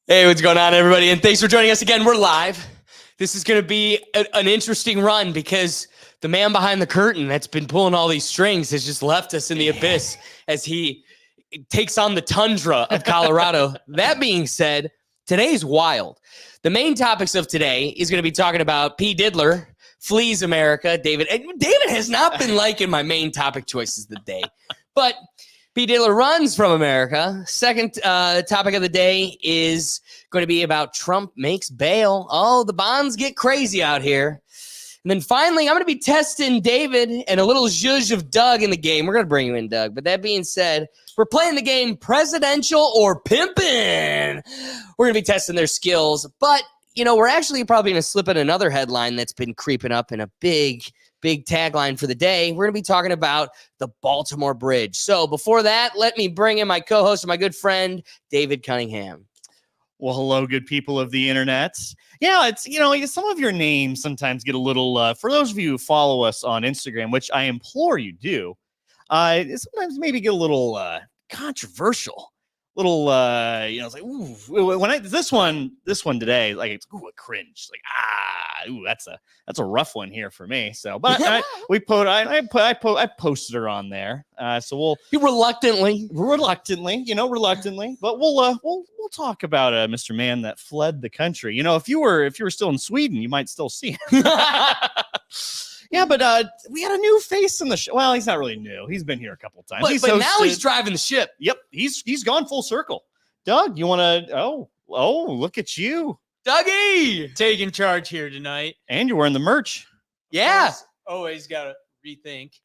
Hey, what's going on, everybody? And thanks for joining us again. We're live. This is going to be an interesting run because the man behind the curtain that's been pulling all these strings has just left us in the abyss as he takes on the tundra of Colorado. That being said, today's wild. The main topics of today is going to be talking about P-Diddler flees America. David has not been liking my main topic choices of the day, but P-Diddler runs from America. Second topic of the day is going to be about Trump makes bail. Oh, the bonds get crazy out here. And then finally, I'm going to be testing David and a little zhuzh of Doug in the game. We're going to bring you in, Doug. But that being said, we're playing the game Presidential or Pimpin. We're going to be testing their skills. But, you know, we're actually probably going to slip in another headline that's been creeping up in a big tagline for the day. We're going to be talking about the Baltimore Bridge. So before that, let me bring in my co-host and my good friend, David Cunningham. Well, hello, good people of the internet. Yeah, it's, some of your names sometimes get a little, for those of you who follow us on Instagram, which I implore you do, sometimes maybe get a little controversial. Little, it's like, ooh, this one today, like, it's, ooh, a cringe. Like, that's a rough one here for me. So, but I posted her on there. So we'll reluctantly, but we'll talk about Mr. Man that fled the country. If you were still in Sweden, you might still see him. Yeah, but we had a new face in the show. Well, he's not really new. He's been here a couple times. But now he's driving the ship. Yep, he's gone full circle. Doug, you want to? Oh, look at you, Dougie, taking charge here tonight. And you're wearing the merch. Yeah, always gotta rethink.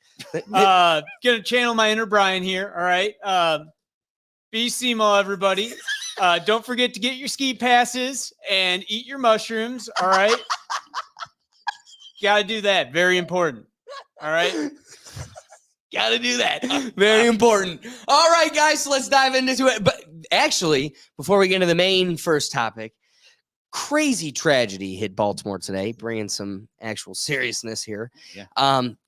Gonna channel my inner Brian here. All right, be SEMO, everybody. Don't forget to get your ski passes and eat your mushrooms. All right. Got to do that. Very important. All right. Got to do that. Very important. All right, guys, so let's dive into it. But actually, before we get into the main first topic, crazy tragedy hit Baltimore today, bringing some actual seriousness here. Yeah.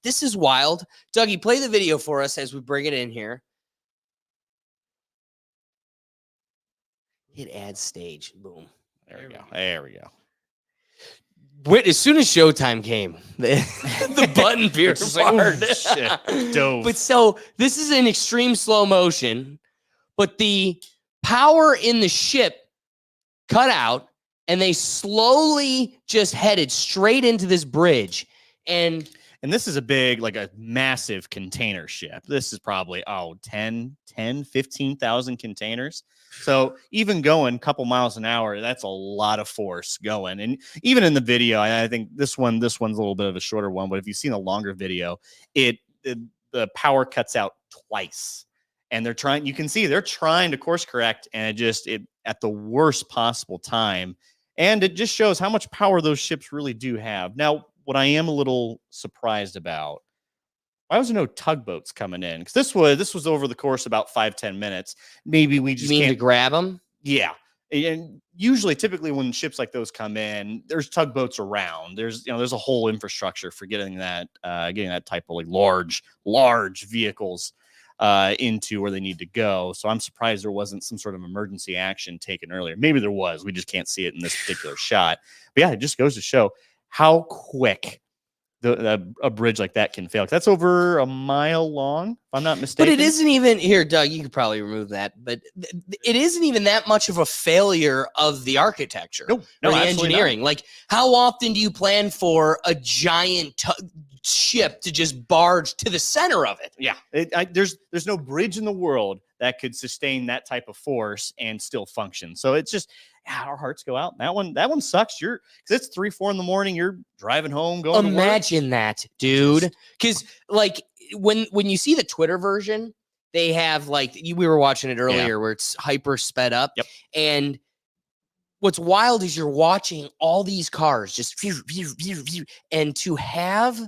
This is wild. Dougie, play the video for us as we bring it in here. Hit add stage. Boom. There we go. As soon as showtime came, the button appeared hard. Dove. But so this is in extreme slow motion, but the power in the ship cut out, and they slowly just headed straight into this bridge. And this is a big, like a massive container ship. This is probably 15,000 containers. So even going a couple miles an hour, that's a lot of force going. And even in the video, I think this one's a little bit of a shorter one, but if you've seen a longer video, the power cuts out twice. And you can see they're trying to course correct, and it at the worst possible time. And it just shows how much power those ships really do have. Now, what I am a little surprised about, why was there no tugboats coming in? Because this was over the course of about 5-10 minutes. Maybe we just can't to grab them. Yeah, and typically when ships like those come in, there's tugboats around. There's a whole infrastructure for getting that type of like large vehicles into where they need to go. So I'm surprised there wasn't some sort of emergency action taken earlier. Maybe there was. We just can't see it in this particular shot. But yeah, it just goes to show how quick a bridge like that can fail. That's over a mile long, if I'm not mistaken. But it isn't even here, Doug. You could probably remove that, but it isn't even that much of a failure of the architecture or the engineering. Not. Like, how often do you plan for a giant ship to just barge to the center of it? Yeah, there's no bridge in the world that could sustain that type of force and still function. So it's just, our hearts go out. That one sucks. Because it's 3-4 in the morning. You're driving home, going Imagine to work. That, dude. Because like when you see the Twitter version, they have we were watching it earlier where it's hyper sped up. Yep. And what's wild is you're watching all these cars just and to have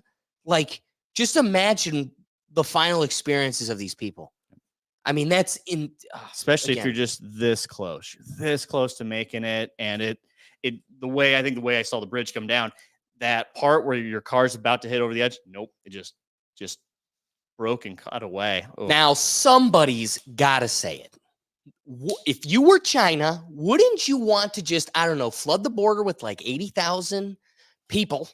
just imagine the final experiences of these people. I mean, that's especially if you're just this close to making it. And the way I saw the bridge come down, that part where your car's about to hit over the edge. Nope. It just broke and cut away. Now somebody's got to say it. if you were China, wouldn't you want to just, I don't know, flood the border with like 80,000 people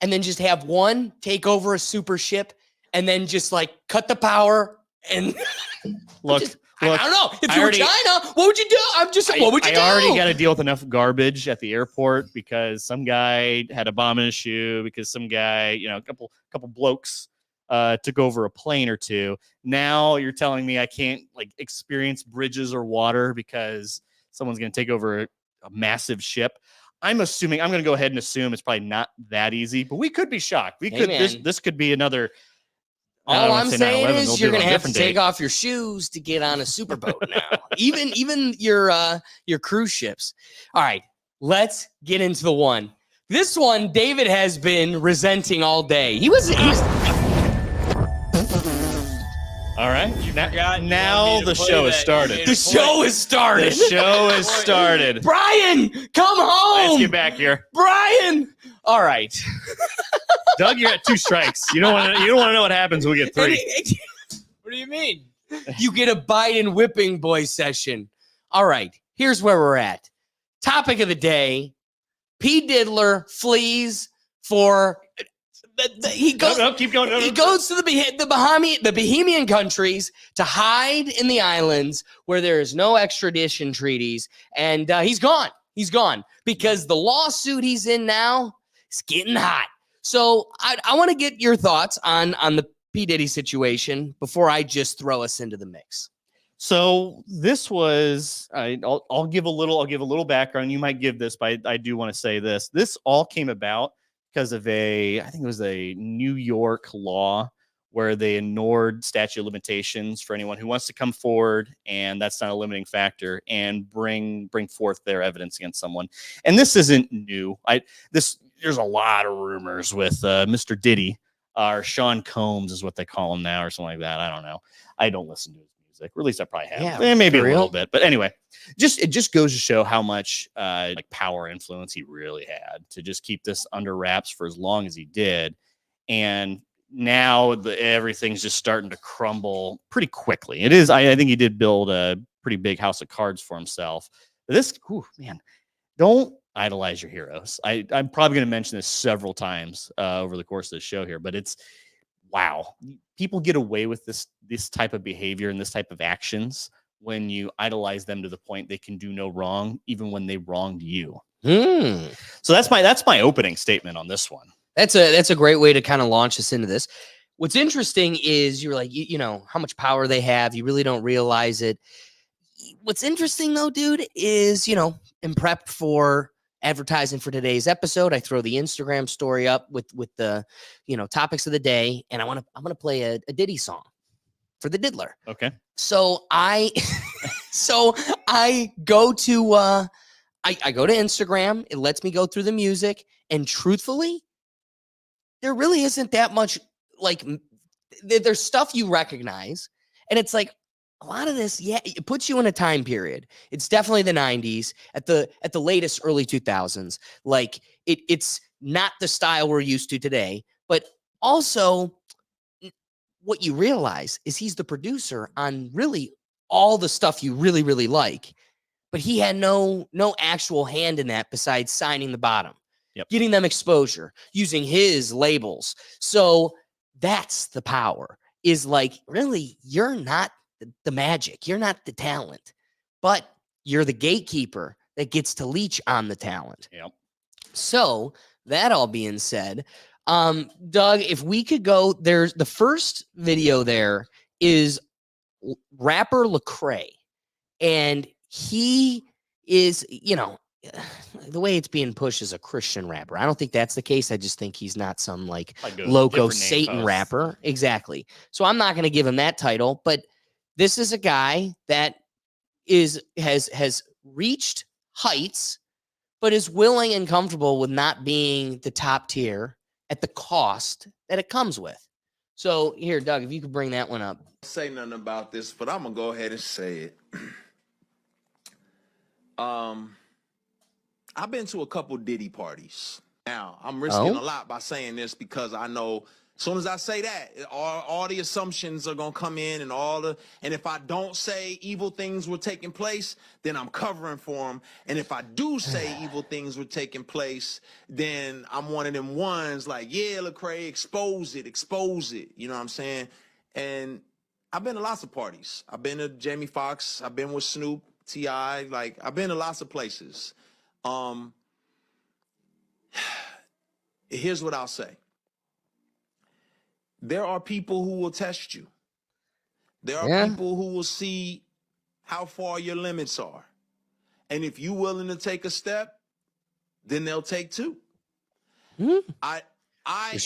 and then just have one take over a super ship and then just like cut the power and Look, I don't know. If you were China, what would you do? What would you do? I already got to deal with enough garbage at the airport because some guy had a bomb in his shoe, because some guy, a couple blokes took over a plane or two. Now you're telling me I can't like experience bridges or water because someone's going to take over a massive ship. I'm going to go ahead and assume it's probably not that easy, but we could be shocked. This could be another. All I'm saying is you're going to have to take off your shoes to get on a superboat now. even your cruise ships. All right, let's get into the one. This one, David has been resenting all day. He was all right. Now the show has started. The show has started. The show has started. Brian, come home. Let's get back here. Brian. All right. Doug, you're at 2 strikes. You don't want to know what happens when we get 3. What do you mean? You get a Biden whipping boy session. All right. Here's where we're at. Topic of the day. P-Diddler flees for he goes. No, keep going. He goes to the Bahamian countries to hide in the islands where there is no extradition treaties, and he's gone. He's gone because the lawsuit he's in now is getting hot. So I want to get your thoughts on the P. Diddy situation before I just throw us into the mix. So this was I'll give a little background. You might give this, but I do want to say this. This all came about because of I think it was a New York law where they ignored statute of limitations for anyone who wants to come forward, and that's not a limiting factor, and bring forth their evidence against someone. And this isn't new. There's a lot of rumors with Mr. Diddy, or Sean Combs is what they call him now, or something like that. I don't know. I don't listen to his music. Or at least I probably have. Maybe a little bit. But anyway, it just goes to show how much power influence he really had to just keep this under wraps for as long as he did. And now everything's just starting to crumble pretty quickly. It is. I think he did build a pretty big house of cards for himself. But don't idolize your heroes. I'm probably going to mention this several times over the course of the show here, but it's wow. People get away with this type of behavior and this type of actions when you idolize them to the point they can do no wrong, even when they wronged you. So that's my opening statement on this one. That's a great way to kind of launch us into this. What's interesting is you're like, you know, how much power they have. You really don't realize it. What's interesting though, dude, is, you know, in prep for advertising for today's episode, I throw the Instagram story up with the, you know, topics of the day. And I'm going to play a Diddy song for the Diddler. Okay. So I go to, I go to Instagram. It lets me go through the music. And truthfully, there really isn't that much, like, there's stuff you recognize. And it's like, a lot of this, yeah, it puts you in a time period. It's definitely the 90s, at the latest early 2000s. Like, it's not the style we're used to today. But also, what you realize is he's the producer on really all the stuff you really, really like. But he had no actual hand in that besides signing the bottom. Yep. Getting them exposure, using his labels. So that's the power, is like, really, you're not the magic. You're not the talent, but you're the gatekeeper that gets to leech on the talent. Yep. So that all being said, Doug, if we could go, there's the first video there is rapper Lecrae, and he is, you know, the way it's being pushed as a Christian rapper. I don't think that's the case. I just think he's not some like loco Satan rapper. Exactly. So I'm not going to give him that title, but this is a guy that has reached heights, but is willing and comfortable with not being the top tier at the cost that it comes with. So here, Doug, if you could bring that one up. Say nothing about this, but I'm gonna go ahead and say it. I've been to a couple Diddy parties. Now, I'm risking a lot by saying this because I know As soon as I say that, all the assumptions are gonna come in, and if I don't say evil things were taking place, then I'm covering for them. And if I do say evil things were taking place, then I'm one of them ones like, yeah, Lecrae, expose it. You know what I'm saying? And I've been to lots of parties. I've been to Jamie Foxx. I've been with Snoop, T.I. Like, I've been to lots of places. Here's what I'll say. There are people who will test you. There are people who will see how far your limits are. And if you're willing to take a step, then they'll take two. I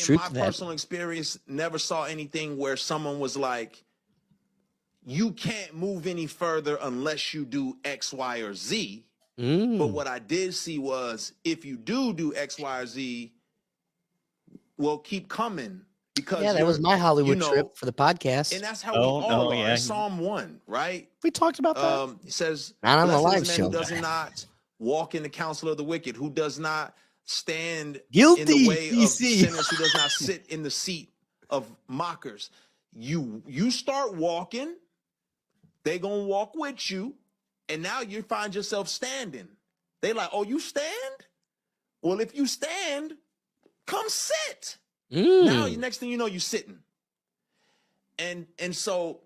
in my personal experience, never saw anything where someone was like, you can't move any further unless you do X, Y, or Z. But what I did see was, if you do X, Y, or Z, well, keep coming. Because that was my Hollywood trip for the podcast. And that's how we all are. Psalm 1, right? We talked about that. It says, not on the live man show. Who does not walk in the counsel of the wicked, who does not stand Guilty, in the way DC. of sinners, who does not sit in the seat of mockers. You start walking, they gonna walk with you, and now you find yourself standing. They like, oh, you stand? Well, if you stand, come sit. Now, next thing you know, you're sitting. And so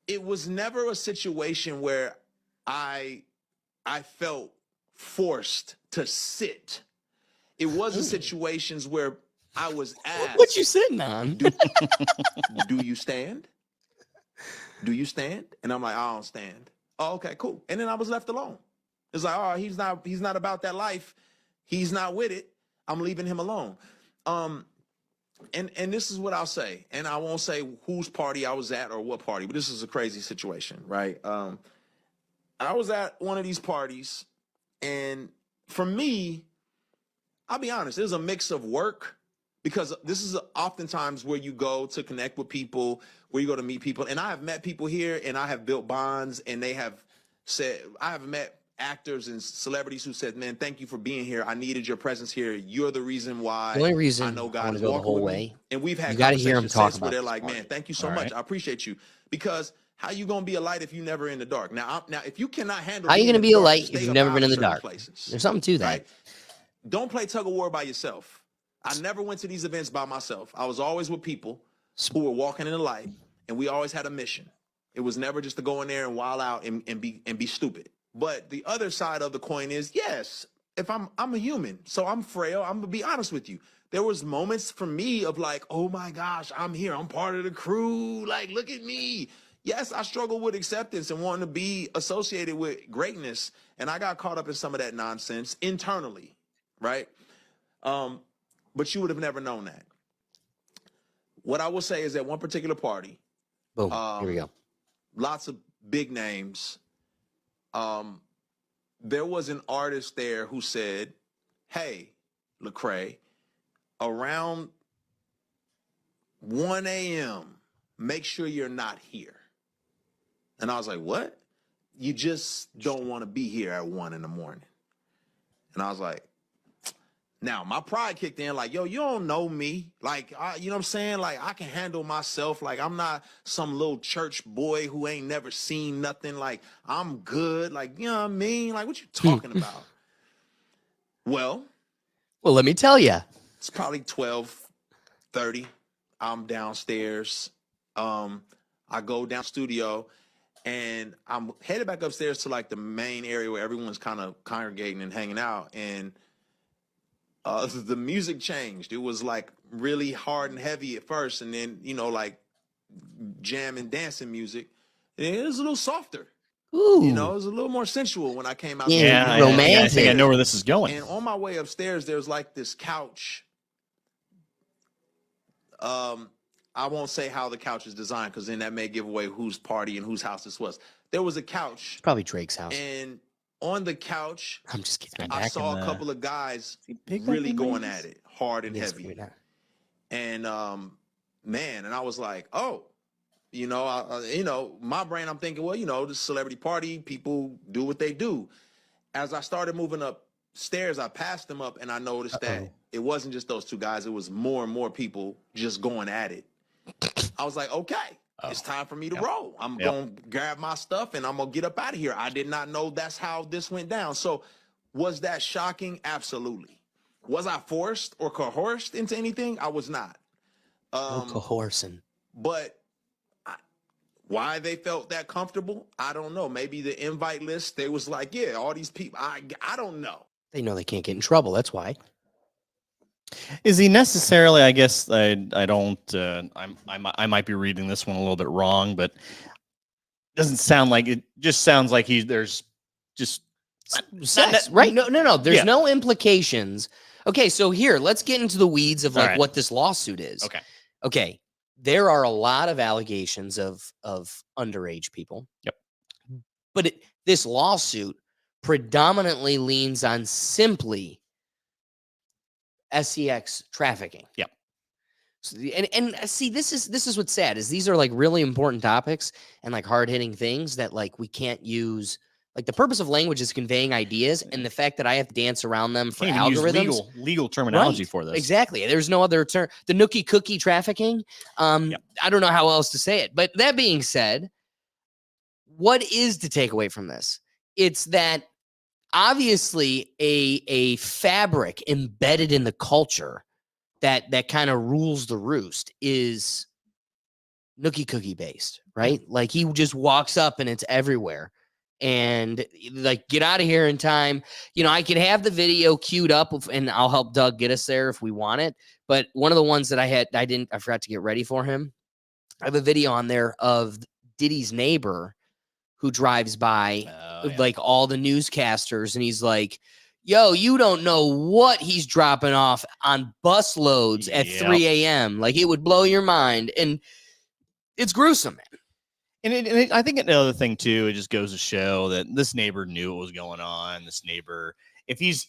it was never a situation where I felt forced to sit. It wasn't situations where I was asked, what you sitting on? Do you stand? Do you stand? And I'm like, I don't stand. Oh, okay, cool. And then I was left alone. It's like, oh, he's not about that life. He's not with it. I'm leaving him alone. And this is what I'll say, and I won't say whose party I was at or what party, but this is a crazy situation, right? I was at one of these parties, and for me, I'll be honest, there's a mix of work, because this is oftentimes where you go to connect with people, where you go to meet people. And I have met people here, and I have built bonds, and they have said, I have met actors and celebrities who said, man, thank you for being here. I needed your presence here. You're the reason why The only reason I know God is go the walking whole with way. me. And we've had You got to hear them conversations talk since about where they're this like, party. man, thank you so much. I appreciate you. Because how you going to be a light if you never in the dark? Now, if you cannot handle, How you being going to in the be a dark, light stay if you've up never out been of in the certain dark? places. There's something to that. Right? Don't play tug of war by yourself. I never went to these events by myself. I was always with people who were walking in the light, and we always had a mission. It was never just to go in there and wild out and be stupid. But the other side of the coin is, yes, if I'm a human, so I'm frail. I'm gonna be honest with you. There was moments for me of like, oh my gosh, I'm here. I'm part of the crew. Like, look at me. Yes, I struggle with acceptance and wanting to be associated with greatness. And I got caught up in some of that nonsense internally, right? But you would have never known that. What I will say is that one particular party, Boom. Here we go. lots of big names. There was an artist there who said, hey, Lecrae, around 1 a.m., make sure you're not here. And I was like, what? You just don't want to be here at 1 in the morning. And I was like, now my pride kicked in like, yo, you don't know me. Like, you know what I'm saying? Like, I can handle myself. Like, I'm not some little church boy who ain't never seen nothing. Like, I'm good. Like, you know what I mean? Like, what you talking about? Well, let me tell you. it's probably 12:30. I'm downstairs. I go down studio, and I'm headed back upstairs to like the main area where everyone's kind of congregating and hanging out. And the music changed. It was like really hard and heavy at first, and then, you know, like jam and dancing music. And it was a little softer. Ooh. You know, it was a little more sensual when I came out. Yeah, I romantic. think I know where this is going. And on my way upstairs, there's like this couch. I won't say how the couch is designed, because then that may give away whose party and whose house this was. There was a couch, It's probably Drake's house. and on the couch, I'm just kidding. I saw a couple of guys really going at it hard and heavy. And man, and I was like, oh, you know, my brain, I'm thinking, well, you know, this celebrity party, people do what they do. As I started moving upstairs, I passed them up, and I noticed that it wasn't just those two guys. It was more and more people just going at it. I was like, okay, it's time for me to roll. I'm going to grab my stuff and I'm going to get up out of here. I did not know that's how this went down. So was that shocking? Absolutely. Was I forced or coerced into anything? I was not. No coercing. But why they felt that comfortable, I don't know. Maybe the invite list, they was like, yeah, all these people, I don't know. They know they can't get in trouble. That's why. Is he necessarily? I guess I don't. I might be reading this one a little bit wrong, but doesn't sound like it. Just sounds like there's just Sex, right? No. There's no implications. Okay, so here, let's get into the weeds of like what this lawsuit is. Okay. There are a lot of allegations of underage people. Yep. But this lawsuit predominantly leans on simply sex trafficking. Yep. So, and see, this is what's sad is these are like really important topics and like hard hitting things that like we can't use. Like the purpose of language is conveying ideas, and the fact that I have to dance around them for algorithms, use legal terminology for this. Exactly. There's no other term. The nookie cookie trafficking. I don't know how else to say it. But that being said, what is to take away from this? It's that obviously a fabric embedded in the culture that kind of rules the roost is nookie cookie based, right? Like he just walks up and it's everywhere. And like, get out of here in time. You know, I could have the video queued up and I'll help Doug get us there if we want it. But one of the ones that I forgot to get ready for him. I have a video on there of Diddy's neighbor who drives by like all the newscasters. And he's like, yo, you don't know what he's dropping off on bus loads at 3 a.m. Like it would blow your mind. And it's gruesome, man. And I think another thing too, it just goes to show that this neighbor knew what was going on. This neighbor, if he's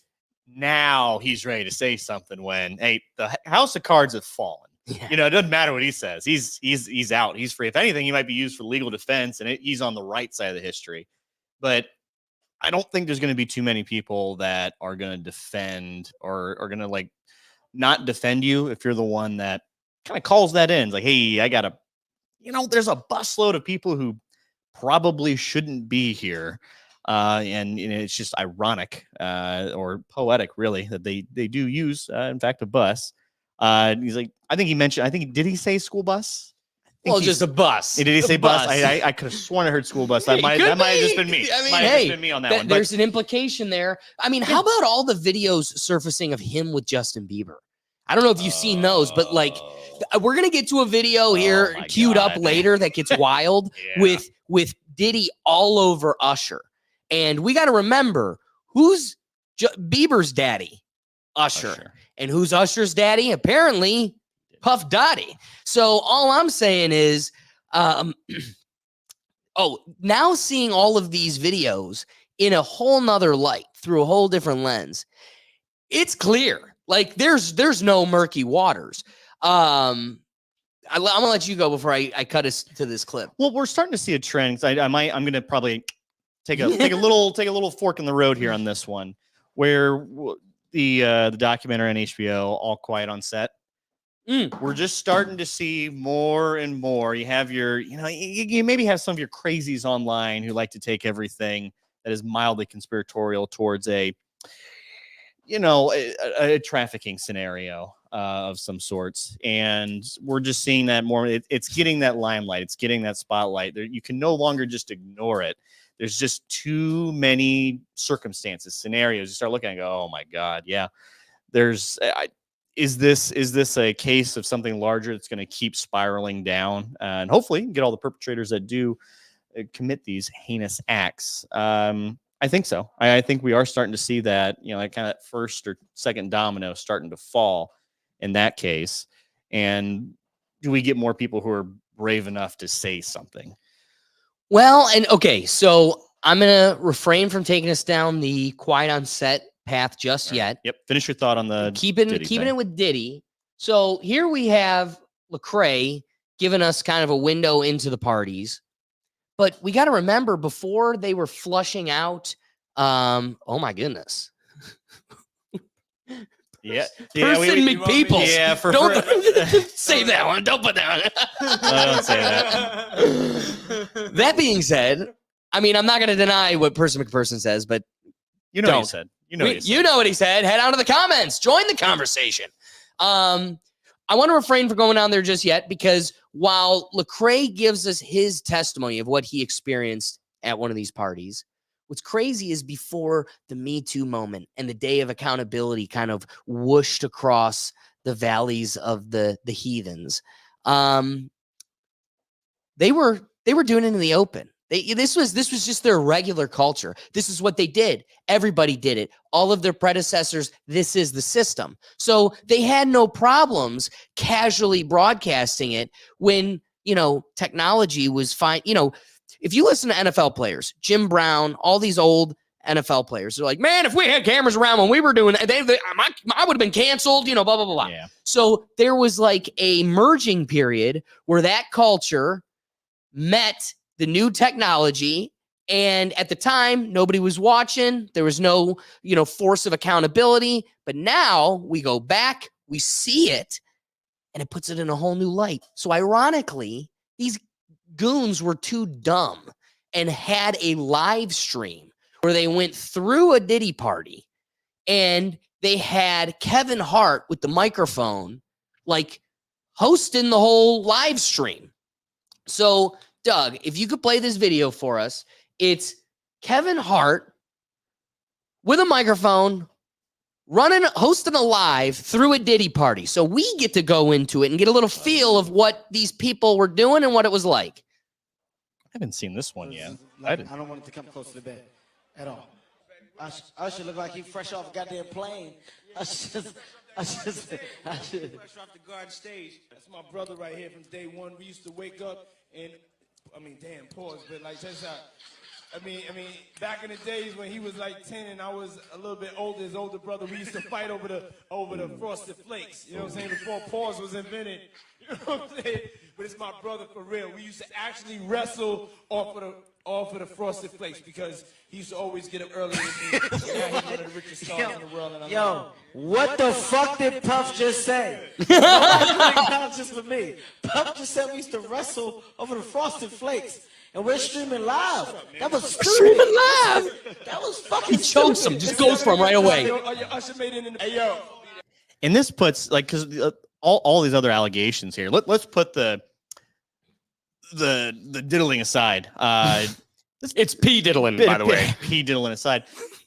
ready to say something when, hey, the house of cards have fallen. Yeah. You know, it doesn't matter what he says. He's out. He's free. If anything, he might be used for legal defense, and he's on the right side of the history. But I don't think there's going to be too many people that are going to defend or are going to like not defend you if you're the one that kind of calls that in. It's like, hey, I got to. You know, there's a busload of people who probably shouldn't be here. And you know, it's just ironic or poetic, really, that they do use, in fact, a bus. He's like, did he say school bus? Well, just a bus. Did he say bus? I could have sworn I heard school bus. That might have just been me. I mean, might have been me on that one. There's an implication there. I mean, how about all the videos surfacing of him with Justin Bieber? I don't know if you've seen those, but like, we're gonna get to a video here queued up later that gets wild with Diddy all over Usher, and we got to remember who's Bieber's daddy, Usher, and who's Usher's daddy? Apparently, Puff Daddy. So all I'm saying is, now seeing all of these videos in a whole nother light through a whole different lens, it's clear. Like there's no murky waters. I'm gonna let you go before I cut us to this clip. Well, we're starting to see a trend. I'm gonna probably take a little fork in the road here on this one, where the documentary on HBO, All Quiet on Set. We're just starting to see more and more. You have you maybe have some of your crazies online who like to take everything that is mildly conspiratorial towards a trafficking scenario of some sorts. And we're just seeing that more. It's getting that limelight. It's getting that spotlight. You can no longer just ignore it. There's just too many circumstances, scenarios. You start looking and go, oh my God, yeah. Is this a case of something larger that's going to keep spiraling down? And hopefully get all the perpetrators that do commit these heinous acts. I think so. I think we are starting to see that, like kind of that first or second domino starting to fall in that case. And do we get more people who are brave enough to say something? Well, and okay, so I'm going to refrain from taking us down the Quiet on Set path just yet. Yep. Finish your thought on the keeping it with Diddy. So here we have Lecrae giving us kind of a window into the parties. But we got to remember, before they were flushing out, oh my goodness, Yeah. Person we- McPeoples. Yeah, Don't save that one. Don't put that one. don't say that. That being said, I mean, I'm not going to deny what Person McPerson says, but You know what Don't. you said. You know what you said. you know what he said. Head on to the comments. Join the conversation. I want to refrain from going down there just yet because while Lecrae gives us his testimony of what he experienced at one of these parties, what's crazy is before the Me Too moment and the day of accountability kind of whooshed across the valleys of the heathens, they were doing it in the open. This was just their regular culture. This is what they did. Everybody did it. All of their predecessors, this is the system. So they had no problems casually broadcasting it when, technology was fine. If you listen to NFL players, Jim Brown, all these old NFL players, they're like, man, if we had cameras around when we were doing that, I would have been canceled, blah, blah, blah, blah. Yeah. So there was like a merging period where that culture met the new technology. And at the time, nobody was watching. There was no, force of accountability. But now we go back, we see it, and it puts it in a whole new light. So ironically, these goons were too dumb and had a live stream where they went through a Diddy party and they had Kevin Hart with the microphone, like hosting the whole live stream. So Doug, if you could play this video for us, it's Kevin Hart with a microphone hosting a live through a Diddy party. So we get to go into it and get a little feel of what these people were doing and what it was like. I haven't seen this one yet. I don't want it to come close to the bed at all. I should look like he fresh off a goddamn plane. I should. Fresh off the garden stage. That's my brother right here from day one. We used to wake up and, pause, but like that's how. Back in the days when he was like 10 and I was a little bit older, his older brother, we used to fight over the Frosted Flakes. You know what I'm saying? Before pause was invented. You know what I'm saying? But it's my brother for real. We used to actually wrestle off of the Frosted Flakes because he used to always get up early than me. Now he's one of the richest stars in the world. And what the fuck did Puff just say? Not just for me. Puff just said we used to wrestle over the Frosted Flakes. And we're streaming live. That was stupid. Streaming live. That was fucking He chokes him, just goes for him right away. Hey, yo. And this puts because all these other allegations here. Let's put the diddling aside. It's P-Diddling, by the way. P-Diddling aside,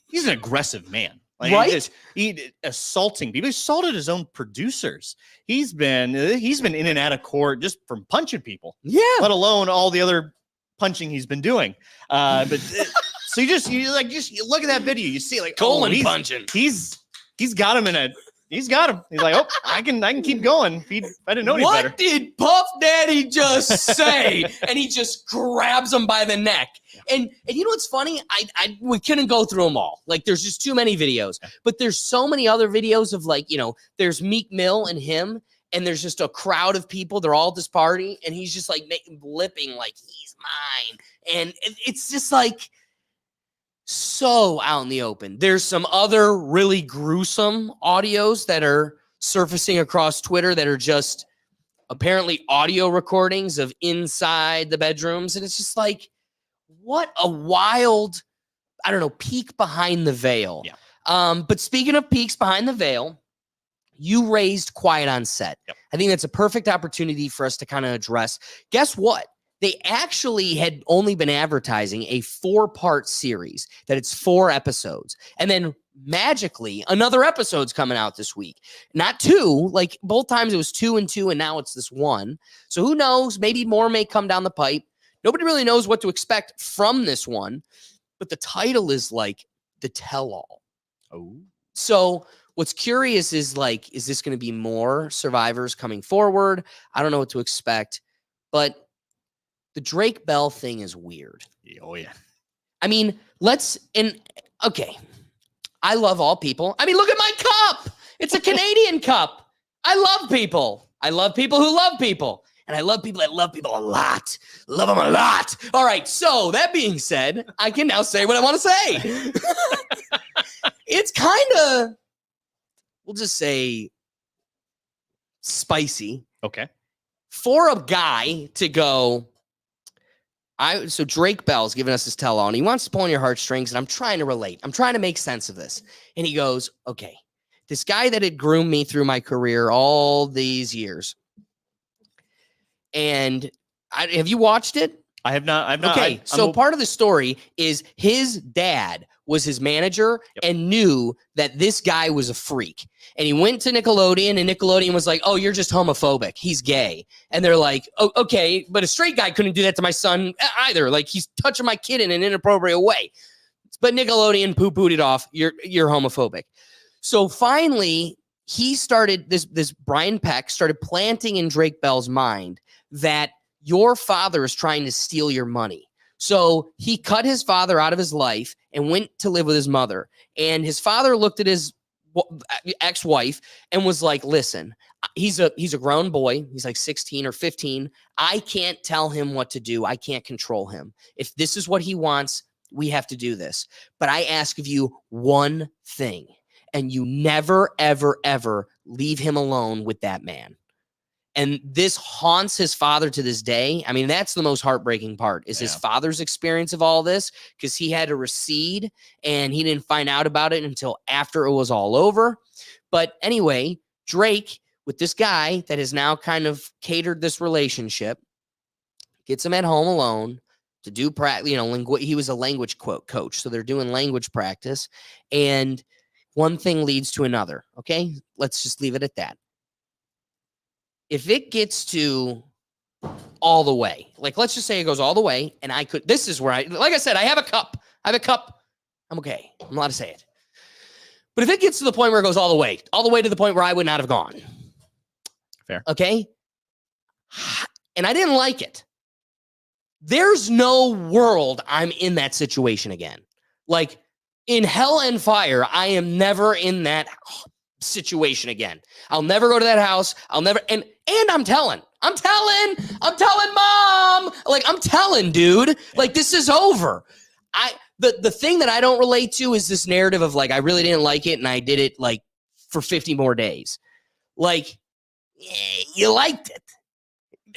he's an aggressive man. Like, Right? He assaulting people. He assaulted his own producers. He's been in and out of court just from punching people. Yeah. Let alone all the other punching he's been doing. So you look at that video. You see like Colon punching. He's got him in a. He's got him. He's like, oh, I can keep going. If I didn't know any better. What did Puff Daddy just say? And he just grabs him by the neck. And you know what's funny? We couldn't go through them all. Like, there's just too many videos. But there's so many other videos of like, there's Meek Mill and him, and there's just a crowd of people. They're all at this party, and he's just like blipping like he's mine. And it's just like so out in the open. There's some other really gruesome audios that are surfacing across Twitter that are just apparently audio recordings of inside the bedrooms. And it's just like, what a wild, peek behind the veil. Yeah. But speaking of peeks behind the veil, you raised Quiet on Set. Yep. I think that's a perfect opportunity for us to kind of address. Guess what? They actually had only been advertising a 4-part series, that it's 4 episodes. And then magically, another episode's coming out this week. Not 2, like both times it was 2 and 2, and now it's this 1. So who knows? Maybe more may come down the pipe. Nobody really knows what to expect from this one. But the title is like the tell-all. Oh. So what's curious is like, is this going to be more survivors coming forward? I don't know what to expect. But the Drake Bell thing is weird. Oh, yeah. I mean, okay. I love all people. I mean, look at my cup. It's a Canadian cup. I love people. I love people who love people. And I love people that love people a lot. Love them a lot. All right. So that being said, I can now say what I want to say. It's kind of we'll just say spicy Okay. for a guy to go. So Drake Bell's giving us his tell all, and he wants to pull on your heartstrings, and I'm trying to relate. I'm trying to make sense of this. And he goes, okay, this guy that had groomed me through my career all these years. And have you watched it? I have not. I've not. Okay, so part of the story is his dad was his manager and knew that this guy was a freak. And he went to Nickelodeon, and Nickelodeon was like, oh, you're just homophobic. He's gay. And they're like, oh, okay, but a straight guy couldn't do that to my son either. Like, he's touching my kid in an inappropriate way. But Nickelodeon poo-pooed it off. You're homophobic. So finally, he started, this Brian Peck started planting in Drake Bell's mind that your father is trying to steal your money. So he cut his father out of his life and went to live with his mother. And his father looked at his ex-wife and was like, listen, he's a grown boy. He's like 16 or 15. I can't tell him what to do. I can't control him. If this is what he wants, we have to do this. But I ask of you one thing, and you never, ever, ever leave him alone with that man. And this haunts his father to this day. I mean, that's the most heartbreaking part is his father's experience of all this, because he had to recede and he didn't find out about it until after it was all over. But anyway, Drake, with this guy that has now kind of catered this relationship, gets him at home alone to do practice. He was a language coach. So they're doing language practice, and one thing leads to another. Okay, let's just leave it at that. If it gets to all the way, like let's just say it goes all the way, and this is where like I said, I have a cup. I'm okay. I'm allowed to say it. But if it gets to the point where it goes all the way to the point where I would not have gone. Fair. Okay. And I didn't like it. There's no world I'm in that situation again. Like in hell and fire, I am never in that situation again. I'll never go to that house. I'll never, and I'm telling mom, like I'm telling dude, like this is over. The thing that I don't relate to is this narrative of like, I really didn't like it and I did it like for 50 more days. Like, you liked it.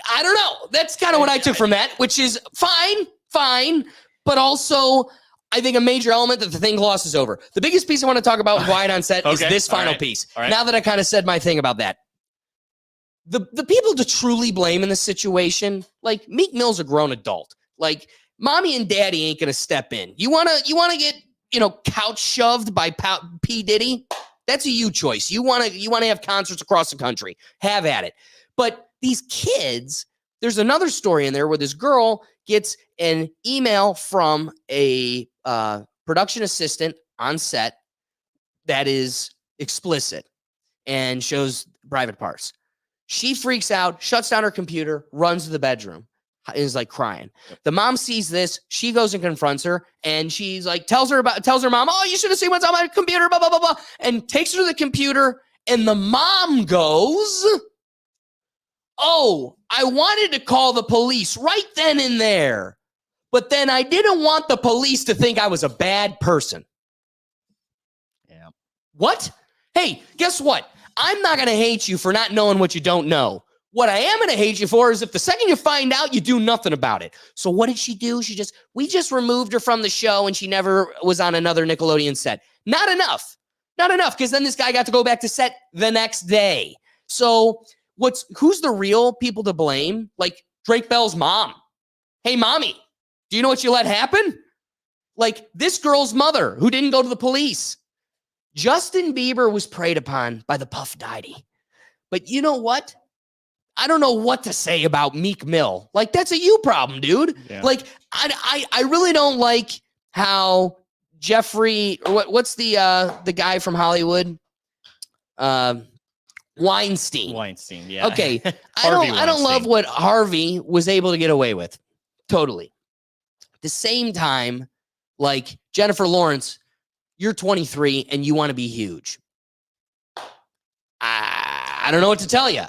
I don't know. That's kind of what I took from that, which is fine. But also, I think a major element that the thing glosses over. The biggest piece I want to talk about with Wyatt on set is this final piece. Right. Now that I kind of said my thing about that. The people to truly blame in this situation, like Meek Mill's a grown adult. Like mommy and daddy ain't going to step in. You want to get, couch shoved by P. Diddy? That's a you choice. You want to have concerts across the country. Have at it. But these kids, there's another story in there where this girl gets an email from a production assistant on set that is explicit and shows private parts. She freaks out, shuts down her computer, runs to the bedroom, is like crying. The mom sees this. She goes and confronts her, and she's like, tells her mom, oh, you should have seen what's on my computer, blah, blah, blah, blah, and takes her to the computer, and the mom goes, oh, I wanted to call the police right then and there, but then I didn't want the police to think I was a bad person. Yeah. What? Hey, guess what? I'm not going to hate you for not knowing what you don't know. What I am going to hate you for is if the second you find out, you do nothing about it. So what did she do? We just removed her from the show and she never was on another Nickelodeon set. Not enough, because then this guy got to go back to set the next day. So who's the real people to blame? Like Drake Bell's mom. Hey, mommy, do you know what you let happen? Like this girl's mother who didn't go to the police. Justin Bieber was preyed upon by the Puff Daddy. But you know what? I don't know what to say about Meek Mill. Like, that's a you problem, dude. Yeah. Like, I really don't like how Jeffrey, or what's the guy from Hollywood? Weinstein, yeah. Okay. I don't love what Harvey was able to get away with. Totally. At the same time, like Jennifer Lawrence, you're 23 and you want to be huge. I don't know what to tell you.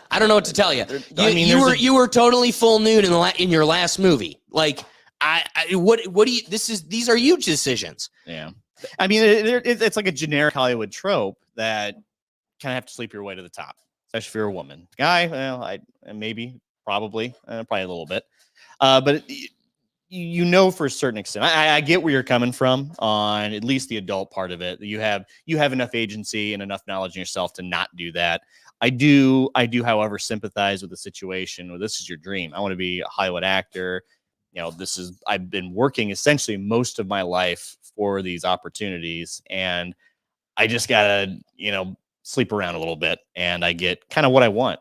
You were totally full nude in your last movie. Like, what do you? These are huge decisions. Yeah. I mean, it's like a generic Hollywood trope that kind of have to sleep your way to the top, especially if you're a woman. Guy, well, probably a little bit. But you know, for a certain extent, I get where you're coming from on at least the adult part of it. You have enough agency and enough knowledge in yourself to not do that. I do, however, sympathize with the situation where this is your dream. I want to be a Hollywood actor. You know, I've been working essentially most of my life for these opportunities, and I just gotta, sleep around a little bit, and I get kind of what I want.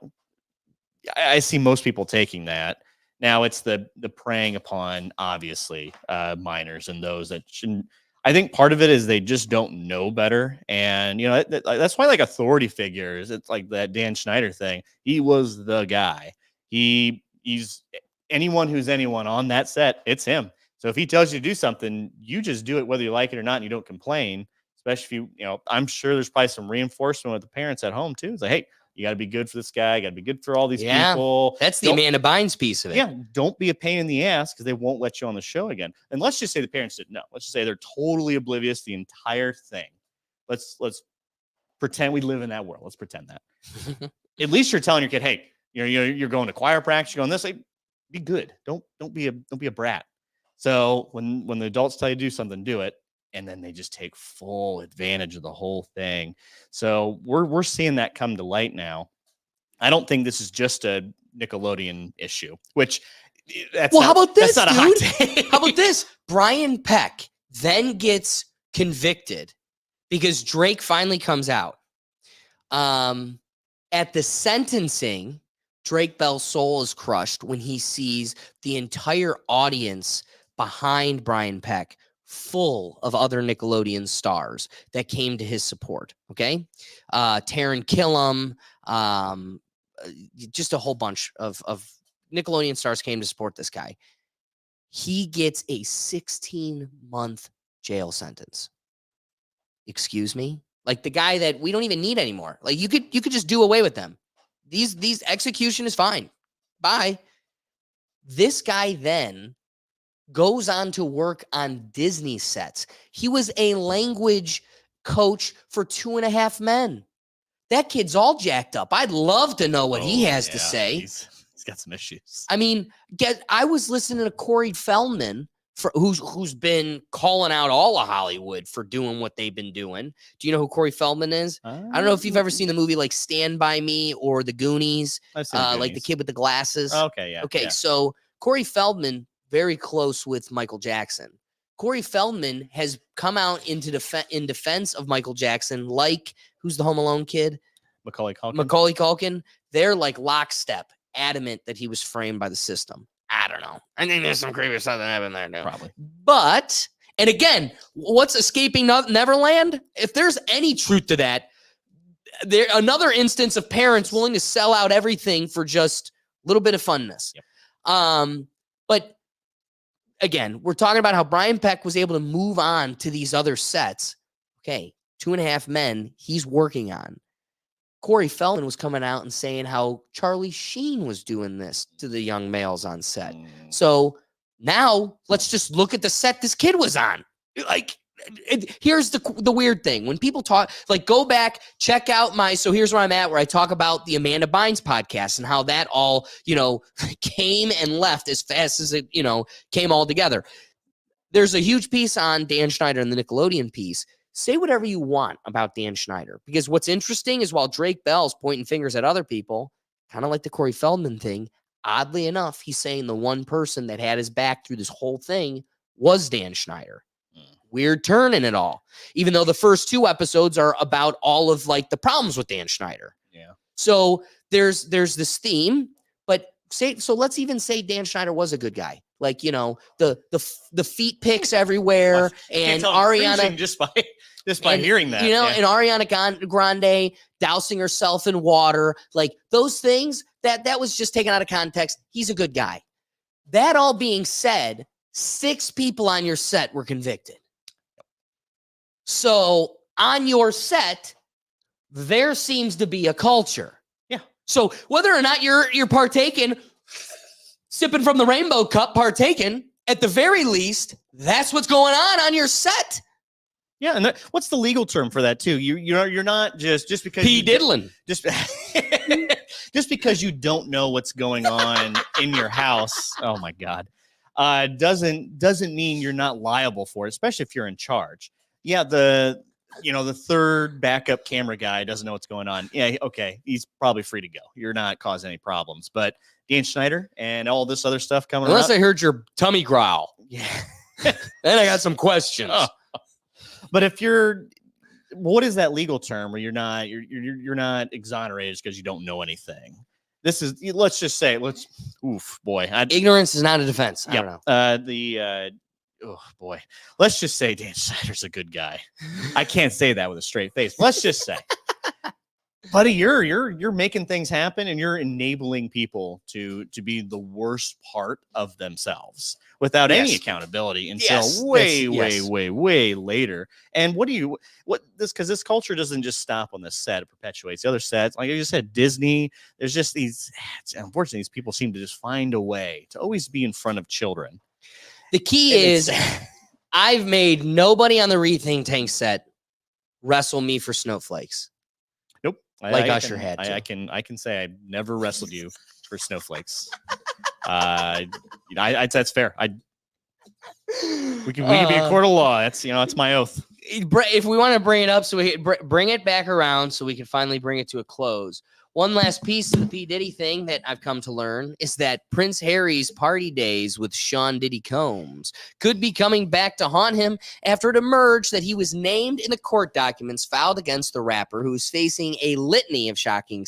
I see most people taking that. Now it's the preying upon, obviously, minors and those that shouldn't. I think part of it is they just don't know better. And, that's why like authority figures, it's like that Dan Schneider thing. He was the guy. He's anyone who's anyone on that set. It's him. So if he tells you to do something, you just do it, whether you like it or not, and you don't complain, especially if I'm sure there's probably some reinforcement with the parents at home too. It's like, hey, you got to be good for this guy. Got to be good for all these people. That's the Amanda Bynes piece of it. Yeah. Don't be a pain in the ass because they won't let you on the show again. And let's just say the parents didn't know. Let's just say they're totally oblivious to the entire thing. Let's pretend we live in that world. Let's pretend that. At least you're telling your kid, hey, you're going to choir practice. You're going this. Like, be good. Don't be a brat. So when the adults tell you to do something, do it. And then they just take full advantage of the whole thing. So we're seeing that come to light now. I don't think this is just a Nickelodeon issue, which how about this, that's not dude? a hot take. How about this? Brian Peck then gets convicted because Drake finally comes out. At the sentencing, Drake Bell's soul is crushed when he sees the entire audience behind Brian Peck full of other Nickelodeon stars that came to his support. Okay. Taron Killam, just a whole bunch of Nickelodeon stars came to support this guy. He gets a 16-month jail sentence. Excuse me? Like the guy that we don't even need anymore. Like you could just do away with them. These execution is fine. Bye. This guy then goes on to work on Disney sets. He was a language coach for 2.5 Men. That kid's all jacked up. I'd love to know what he has to say. He's got some issues. I mean, I was listening to Corey Feldman, who's been calling out all of Hollywood for doing what they've been doing. Do you know who Corey Feldman is? I don't know if you've ever seen the movie like Stand By Me or The Goonies, I've seen The like the Goonies. kid with the glasses. Okay, yeah. Okay, yeah. so Corey Feldman, very close with Michael Jackson. Corey Feldman has come out in defense of Michael Jackson, like who's the Home Alone kid? Macaulay Culkin. Macaulay Culkin. They're like lockstep, adamant that he was framed by the system. I don't know. I think there's some creepy stuff that happened there, too. Probably. But, and again, what's Escaping Neverland? If there's any truth to that, there another instance of parents willing to sell out everything for just a little bit of funness. Yep. But again, we're talking about how Brian Peck was able to move on to these other sets. Okay, 2.5 Men he's working on. Corey Feldman was coming out and saying how Charlie Sheen was doing this to the young males on set. So now let's just look at the set this kid was on. Like, here's the weird thing. When people talk, like, go back, check out so here's where I'm at, where I talk about the Amanda Bynes podcast and how that all, came and left as fast as it, came all together. There's a huge piece on Dan Schneider and the Nickelodeon piece. Say whatever you want about Dan Schneider, because what's interesting is while Drake Bell's pointing fingers at other people, kind of like the Corey Feldman thing, oddly enough, he's saying the one person that had his back through this whole thing was Dan Schneider. Weird turn in it all, even though the first 2 episodes are about all of like the problems with Dan Schneider. Yeah. So there's this theme, but let's even say Dan Schneider was a good guy. Like, the feet pics everywhere, and Ariana just by hearing that, and Ariana Grande dousing herself in water, like those things that was just taken out of context. He's a good guy. That all being said, 6 people on your set were convicted. So on your set, there seems to be a culture. Yeah. So whether or not you're partaking, sipping from the rainbow cup, partaking, at the very least, that's what's going on your set. Yeah, and what's the legal term for that too? You're not just because P-Diddling. just just because you don't know what's going on in your house. Oh my God, doesn't mean you're not liable for it, especially if you're in charge. Yeah, the third backup camera guy doesn't know what's going on. Yeah, okay, he's probably free to go. You're not causing any problems, but Dan Schneider and all this other stuff coming. Unless I heard your tummy growl, yeah, then I got some questions. Oh. But if what is that legal term where you're not exonerated because you don't know anything? This is, let's just say, Ignorance is not a defense. I don't know. Oh boy, let's just say Dan Snyder's a good guy. I can't say that with a straight face. Let's just say, buddy, you're making things happen and you're enabling people to be the worst part of themselves without any accountability until way later. And because this culture doesn't just stop on this set, it perpetuates the other sets. Like I just said, Disney, there's just unfortunately, these people seem to just find a way to always be in front of children. The key is I've made nobody on the Rethink Tank set wrestle me for snowflakes. Nope. Like Usher had to. I can say I never wrestled you for snowflakes. That's fair. We can be a court of law. That's my oath. If we want to bring it up, so we bring it back around, so we can finally bring it to a close. One last piece of the P. Diddy thing that I've come to learn is that Prince Harry's party days with Sean Diddy Combs could be coming back to haunt him after it emerged that he was named in the court documents filed against the rapper, who is facing a litany of shocking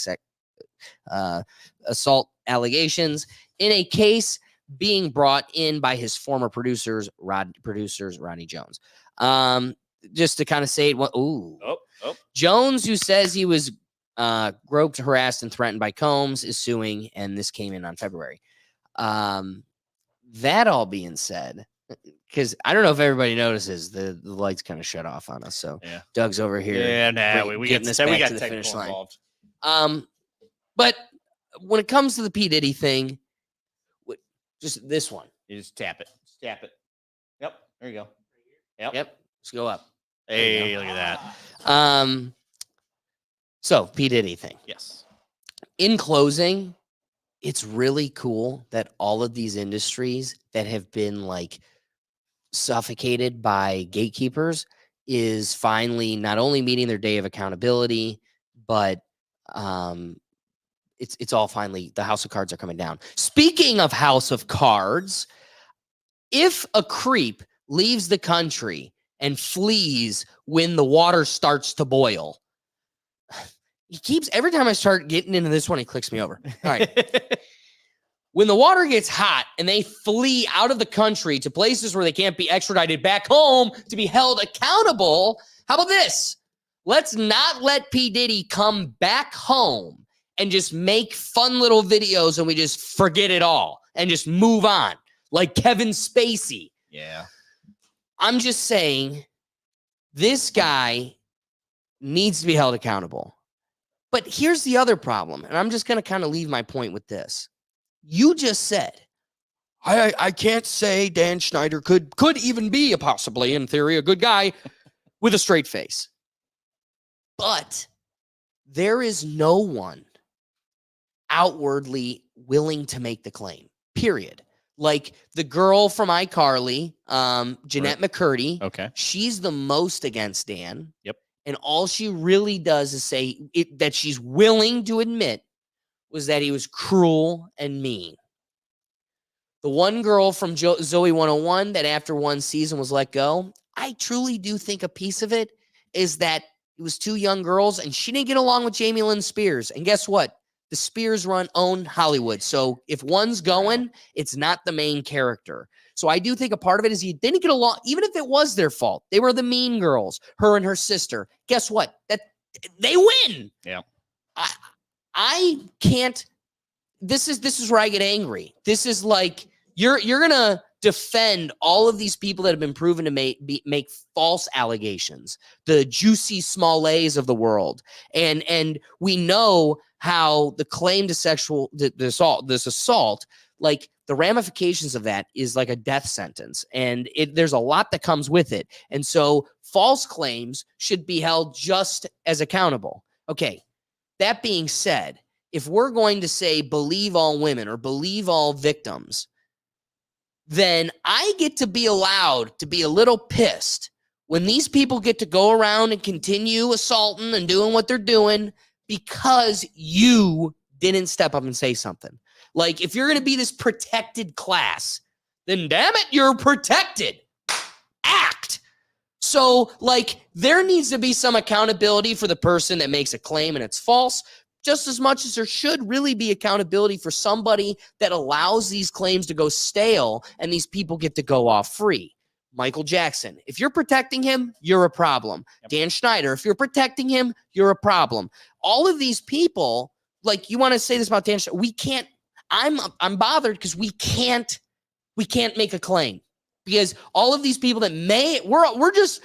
assault allegations in a case being brought in by his former producers, Rodney Jones. Just to kind of say it, Jones, who says he was groped, harassed, and threatened by Combs, is suing, and this came in on February. That all being said, because I don't know if everybody notices, the lights kind of shut off on us. So yeah. Doug's over here. Yeah, we got to the finish line. But when it comes to the P. Diddy thing, just this one. You just tap it. Tap it. Yep. There you go. Yep. Let's go up. Hey, look at that. So P. Diddy thing. Yes. In closing, it's really cool that all of these industries that have been like suffocated by gatekeepers is finally not only meeting their day of accountability, but it's all finally, the house of cards are coming down. Speaking of house of cards, if a creep leaves the country and flees when the water starts to boil, every time I start getting into this one, he clicks me over. All right. When the water gets hot and they flee out of the country to places where they can't be extradited back home to be held accountable, how about this? Let's not let P. Diddy come back home and just make fun little videos and we just forget it all and just move on like Kevin Spacey. Yeah. I'm just saying this guy needs to be held accountable. But here's the other problem, and I'm just going to kind of leave my point with this. You just said, I can't say Dan Schneider could even be possibly, in theory, a good guy with a straight face. But there is no one outwardly willing to make the claim, period. Like the girl from iCarly, Jeanette McCurdy. Okay. She's the most against Dan. Yep. And all she really does is say that she's willing to admit was that he was cruel and mean. The one girl from Zoe 101 that after one season was let go, I truly do think a piece of it is that it was two young girls and she didn't get along with Jamie Lynn Spears. And guess what? The Spears own Hollywood. So if one's going, it's not the main character. So I do think a part of it is he didn't get along, even if it was their fault. They were the mean girls, her and her sister. Guess what? That they win. Yeah. I can't. This is where I get angry. This is like you're gonna defend all of these people that have been proven to make false allegations, the Juicy Smolletts of the world, and we know how the claim to this assault, like the ramifications of that is like a death sentence. And there's a lot that comes with it. And so false claims should be held just as accountable. Okay. That being said, if we're going to say believe all women or believe all victims, then I get to be allowed to be a little pissed when these people get to go around and continue assaulting and doing what they're doing because you didn't step up and say something. Like, if you're going to be this protected class, then damn it, you're protected. Act. So, like, there needs to be some accountability for the person that makes a claim and it's false, just as much as there should really be accountability for somebody that allows these claims to go stale and these people get to go off free. Michael Jackson, if you're protecting him, you're a problem. Yep. Dan Schneider, if you're protecting him, you're a problem. All of these people, like, you want to say this about Dan Schneider, we can't, I'm bothered because we can't make a claim because all of these people that we're just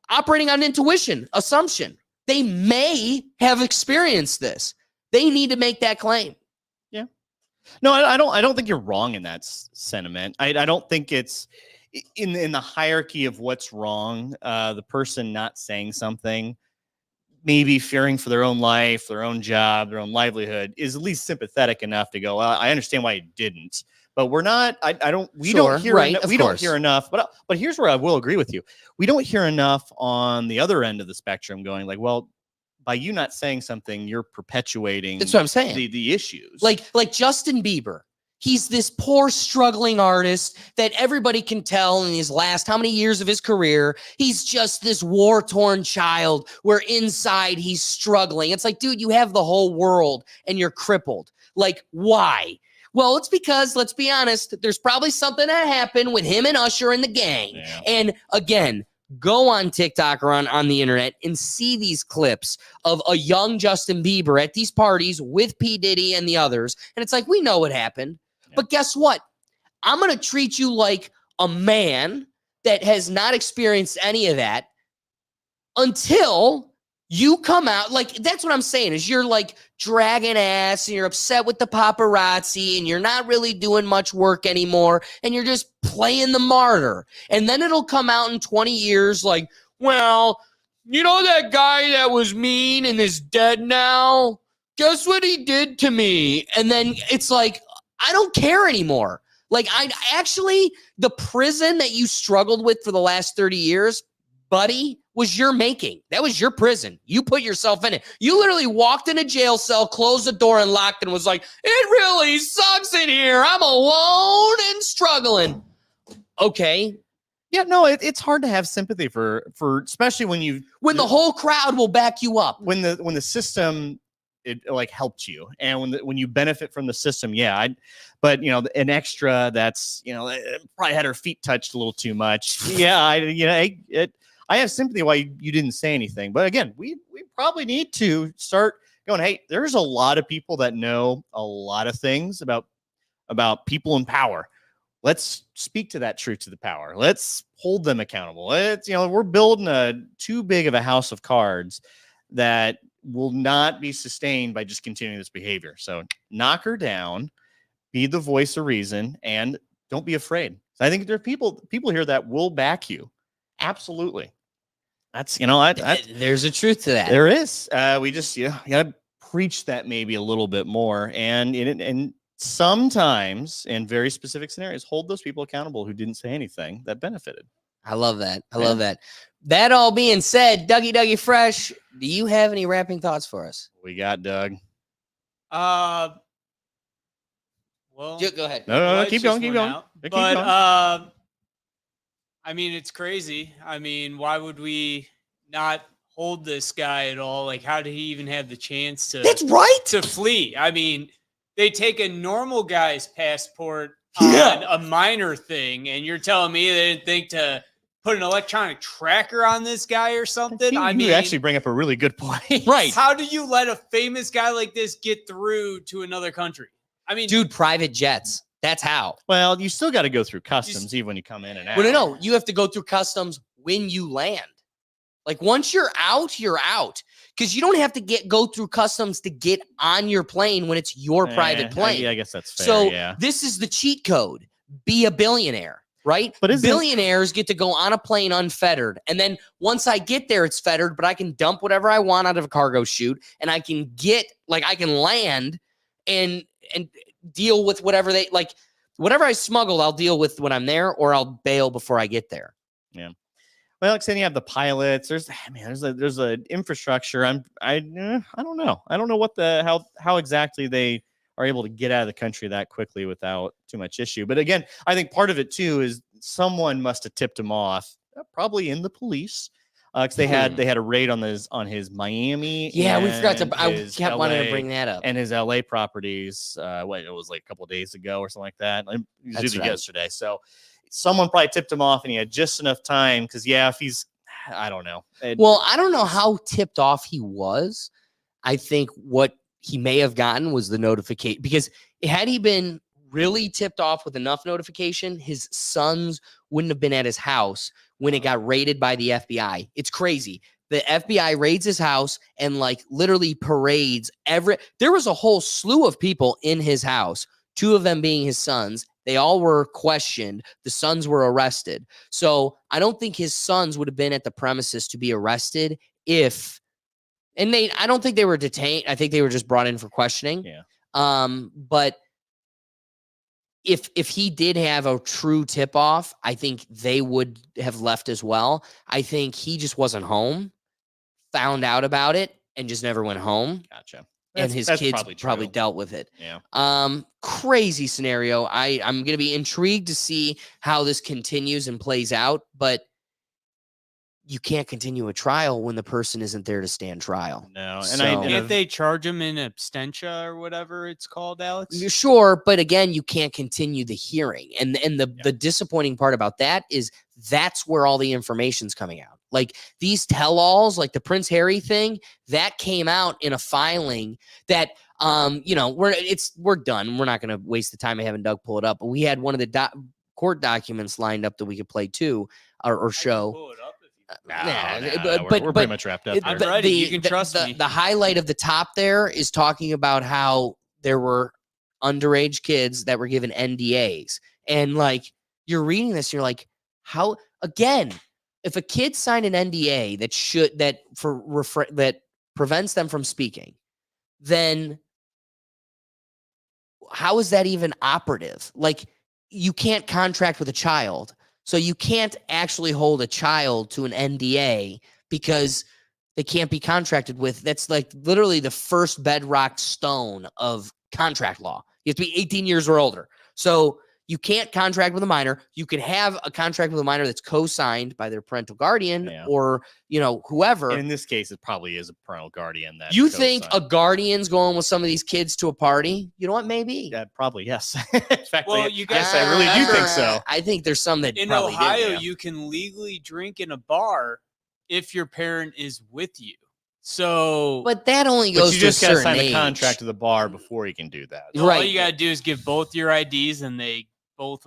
operating on intuition, assumption. They may have experienced this. They need to make that claim. Yeah. No, I don't think you're wrong in that sentiment. I don't think it's in the hierarchy of what's wrong. The person not saying something, maybe fearing for their own life, their own job, their own livelihood, is at least sympathetic enough to go, well, I understand why you didn't, but we're not, we don't hear enough, but here's where I will agree with you. We don't hear enough on the other end of the spectrum going like, well, by you not saying something, you're perpetuating That's what I'm saying. The issues. Like Justin Bieber. He's this poor, struggling artist that everybody can tell in his last how many years of his career, he's just this war-torn child where inside he's struggling. It's like, dude, you have the whole world and you're crippled. Like, why? Well, it's because, let's be honest, there's probably something that happened with him and Usher and the gang. Yeah. And again, go on TikTok or on the internet and see these clips of a young Justin Bieber at these parties with P. Diddy and the others. And it's like, we know what happened. But guess what? I'm going to treat you like a man that has not experienced any of that until you come out. Like, that's what I'm saying is you're like dragging ass and you're upset with the paparazzi and you're not really doing much work anymore. And you're just playing the martyr. And then it'll come out in 20 years like, well, you know that guy that was mean and is dead now? Guess what he did to me? And then it's like, I don't care anymore. Like, the prison that you struggled with for the last 30 years, buddy, was your making. That was your prison. You put yourself in it. You literally walked in a jail cell, closed the door and locked it and was like, it really sucks in here. I'm alone and struggling. Okay. Yeah, no, it's hard to have sympathy for especially when the whole crowd will back you up. When the system it like helped you, and when you benefit from the system, yeah. But an extra that's probably had her feet touched a little too much. Yeah, I have sympathy why you didn't say anything. But again, we probably need to start going, hey, there's a lot of people that know a lot of things about people in power. Let's speak to that truth to the power. Let's hold them accountable. We're building too big of a house of cards that will not be sustained by just continuing this behavior. So knock her down, be the voice of reason, and don't be afraid. So I think there are people here that will back you. Absolutely. That's, there's a truth to that. There is. We just, you got to preach that maybe a little bit more. And sometimes in very specific scenarios, hold those people accountable who didn't say anything that benefited. I love that. I love that. That all being said, Dougie Fresh, do you have any wrapping thoughts for us? We got Doug. Well, go ahead. No, keep going. But I mean, it's crazy. I mean, why would we not hold this guy at all? Like, how did he even have the chance to? That's right. To flee. I mean, they take a normal guy's passport on a minor thing, and you're telling me they didn't think to put an electronic tracker on this guy or something? You actually bring up a really good point. Right. How do you let a famous guy like this get through to another country? I mean, dude, private jets. That's how. Well, you still got to go through customs even when you come in and out. Well, no. You have to go through customs when you land. Like once you're out, because you don't have to go through customs to get on your plane when it's your private plane. I guess that's fair. So yeah. this is the cheat code. Be a billionaire, right? But billionaires get to go on a plane unfettered. And then once I get there, it's fettered, but I can dump whatever I want out of a cargo chute, and I can I can land and deal with whatever whatever I smuggled, I'll deal with when I'm there, or I'll bail before I get there. Yeah. Well, like saying you have the pilots. There's an infrastructure. I don't know. I don't know what how exactly they are able to get out of the country that quickly without too much issue. But again, I think part of it too is someone must have tipped him off, probably in the police, because they had a raid on his Miami. Yeah, we forgot to. I kept LA, wanting to bring that up. And his LA properties. It was like a couple of days ago or something like that. It was yesterday. So someone probably tipped him off, and he had just enough time. Because if he's, I don't know. Well, I don't know how tipped off he was. I think what he may have gotten was the notification, because had he been really tipped off with enough notification, his sons wouldn't have been at his house when it got raided by the FBI. It's crazy. The FBI raids his house and literally parades there was a whole slew of people in his house, 2 of them being his sons. They all were questioned. The sons were arrested. So I don't think his sons would have been at the premises to be arrested I don't think they were detained. I think they were just brought in for questioning. Yeah. But if he did have a true tip off, I think they would have left as well. I think he just wasn't home, found out about it, and just never went home. Gotcha. And his kids probably dealt with it. Yeah. Crazy scenario. I'm going to be intrigued to see how this continues and plays out, but you can't continue a trial when the person isn't there to stand trial. No. And can't they charge him in absentia or whatever it's called, Alex? Sure, but again, you can't continue the hearing. And the disappointing part about that is that's where all the information's coming out. Like these tell-alls, like the Prince Harry thing, that came out in a filing that we're done. We're not going to waste the time of having Doug pull it up. But we had one of the court documents lined up that we could play too or show. Pull it up. We're pretty much wrapped up. I'm ready. You can trust me. The highlight of the top there is talking about how there were underage kids that were given NDAs, and you're reading this, you're like, how again? If a kid signed an NDA that prevents them from speaking, then how is that even operative? You can't contract with a child. So you can't actually hold a child to an NDA because they can't be contracted with. That's literally the first bedrock stone of contract law. You have to be 18 years or older. So you can't contract with a minor. You can have a contract with a minor that's co-signed by their parental guardian or, whoever. And in this case, it probably is a parental guardian. That you think a guardian's going with some of these kids to a party? You know what? Maybe. Yeah, probably, yes. In fact, Well, yes, I really do think so. I think there's some that in probably Ohio, did, you can legally drink in a bar if your parent is with you. So, but that only goes you to just a gotta certain sign age. a contract to the bar before you can do that. Right. all you gotta do is give both your IDs, and they both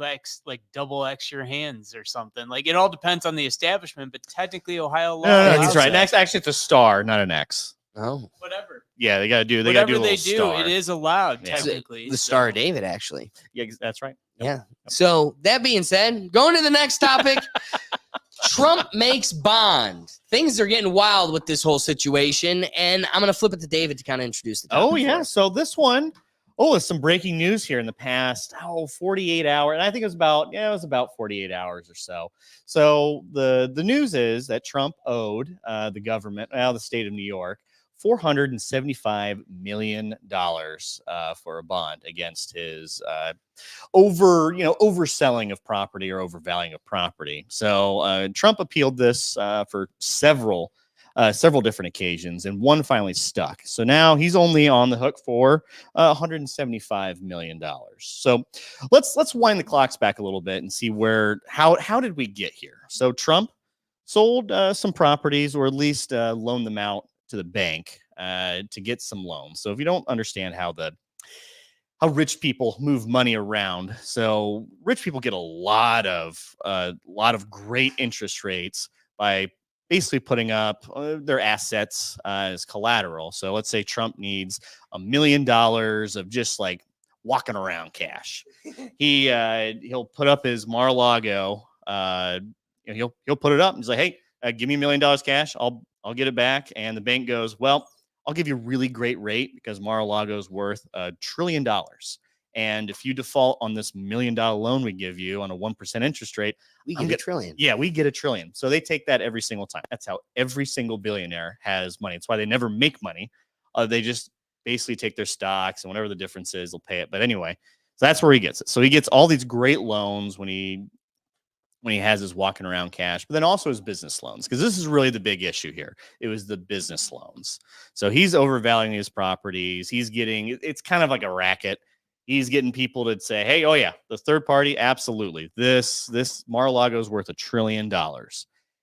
double X your hands or something. It all depends on the establishment, but technically Ohio law. No, allows he's right. that. Next, actually, it's a star, not an X. Oh, Whatever. Yeah, they gotta do. They Whatever gotta do a they little do, star. it is allowed Yeah. technically. the Star of David, actually. Yeah, that's right. Yeah. So that being said, going to the next topic. Trump makes bond. Things are getting wild with this whole situation, and I'm going to flip it to David to kind of introduce the topic. Oh, yeah. So this one, there's some breaking news here in the past, 48 hours. And I think it was about 48 hours or so. So the news is that Trump owed the government, the state of New York, $475 million for a bond against his overselling of property or overvaluing of property. So Trump appealed this for several different occasions, and one finally stuck. So now he's only on the hook for $175 million. So let's wind the clocks back a little bit and see how did we get here? So Trump sold some properties, or at least loaned them out to the bank to get some loans. So if you don't understand how rich people move money around, so rich people get a lot of great interest rates by basically putting up their assets as collateral. So let's say Trump needs $1 million of just like walking around cash. He'll put up his Mar-a-Lago. He'll put it up and he's like, hey, give me $1 million cash. I'll get it back. And the bank goes, well, I'll give you a really great rate because Mar-a-Lago is worth $1 trillion. And if you default on this $1 million loan we give you on a 1% interest rate, We get a trillion. yeah, we get $1 trillion. So they take that every single time. That's how every single billionaire has money. It's why they never make money. They just basically take their stocks and whatever the difference is, they'll pay it. But anyway, so that's where he gets it. So he gets all these great loans when he has his walking around cash, but then also his business loans, because this is really the big issue here. It was the business loans. So he's overvaluing his properties. It's kind of like a racket. He's getting people to say, hey, oh yeah, the third party, absolutely. This Mar-a-Lago is worth $1 trillion.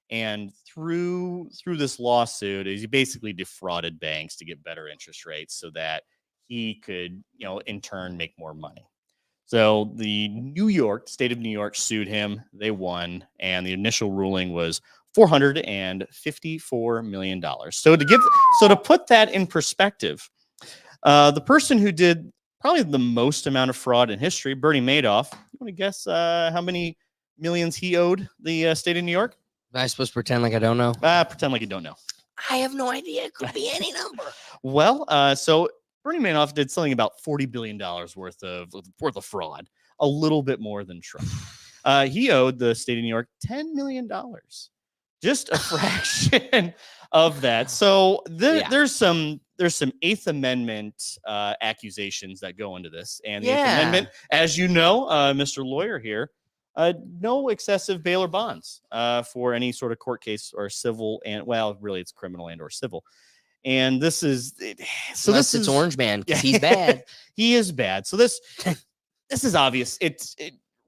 And through this lawsuit, he basically defrauded banks to get better interest rates so that he could, in turn make more money. So the state of New York sued him. They won, and the initial ruling was $454 million. So to put that in perspective, the person who did probably the most amount of fraud in history, Bernie Madoff. You want to guess how many millions he owed the state of New York? Am I supposed to pretend like I don't know? Pretend like you don't know. I have no idea. It could be any number. Well, so Bernie Madoff did something about $40 billion worth of fraud, a little bit more than Trump. He owed the state of New York $10 million, just a fraction of that. So there's some Eighth Amendment accusations that go into this, and the Eighth Amendment, as you know, Mr. Lawyer here, no excessive bail or bonds for any sort of court case or civil, and well, really it's criminal and or civil. And this is it's Orange Man because he's bad. He is bad. So this is obvious. It's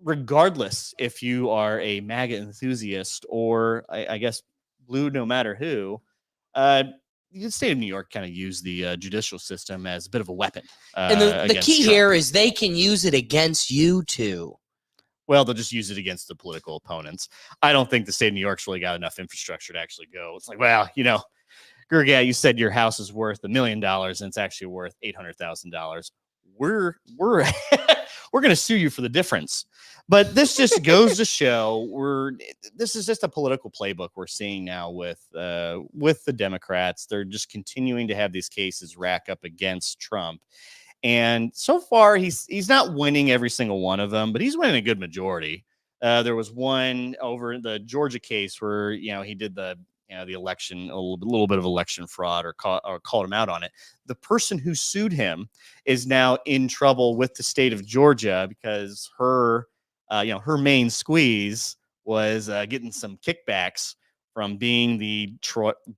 regardless if you are a MAGA enthusiast or I guess blue, no matter who. The state of New York kind of used the judicial system as a bit of a weapon. And the key Trump. here is they can use it against you too. Well, they'll just use it against the political opponents. I don't think the state of New York's really got enough infrastructure to actually go. It's like, well, Gergat, you said your house is worth $1 million and it's actually worth $800,000. We're going to sue you for the difference. But this just goes to show this is just a political playbook we're seeing now with the Democrats. They're just continuing to have these cases rack up against Trump. And so far, he's not winning every single one of them, but he's winning a good majority. There was one over the Georgia case where he did the election, a little bit of election fraud or called him out on it. The person who sued him is now in trouble with the state of Georgia because her main squeeze was getting some kickbacks from being the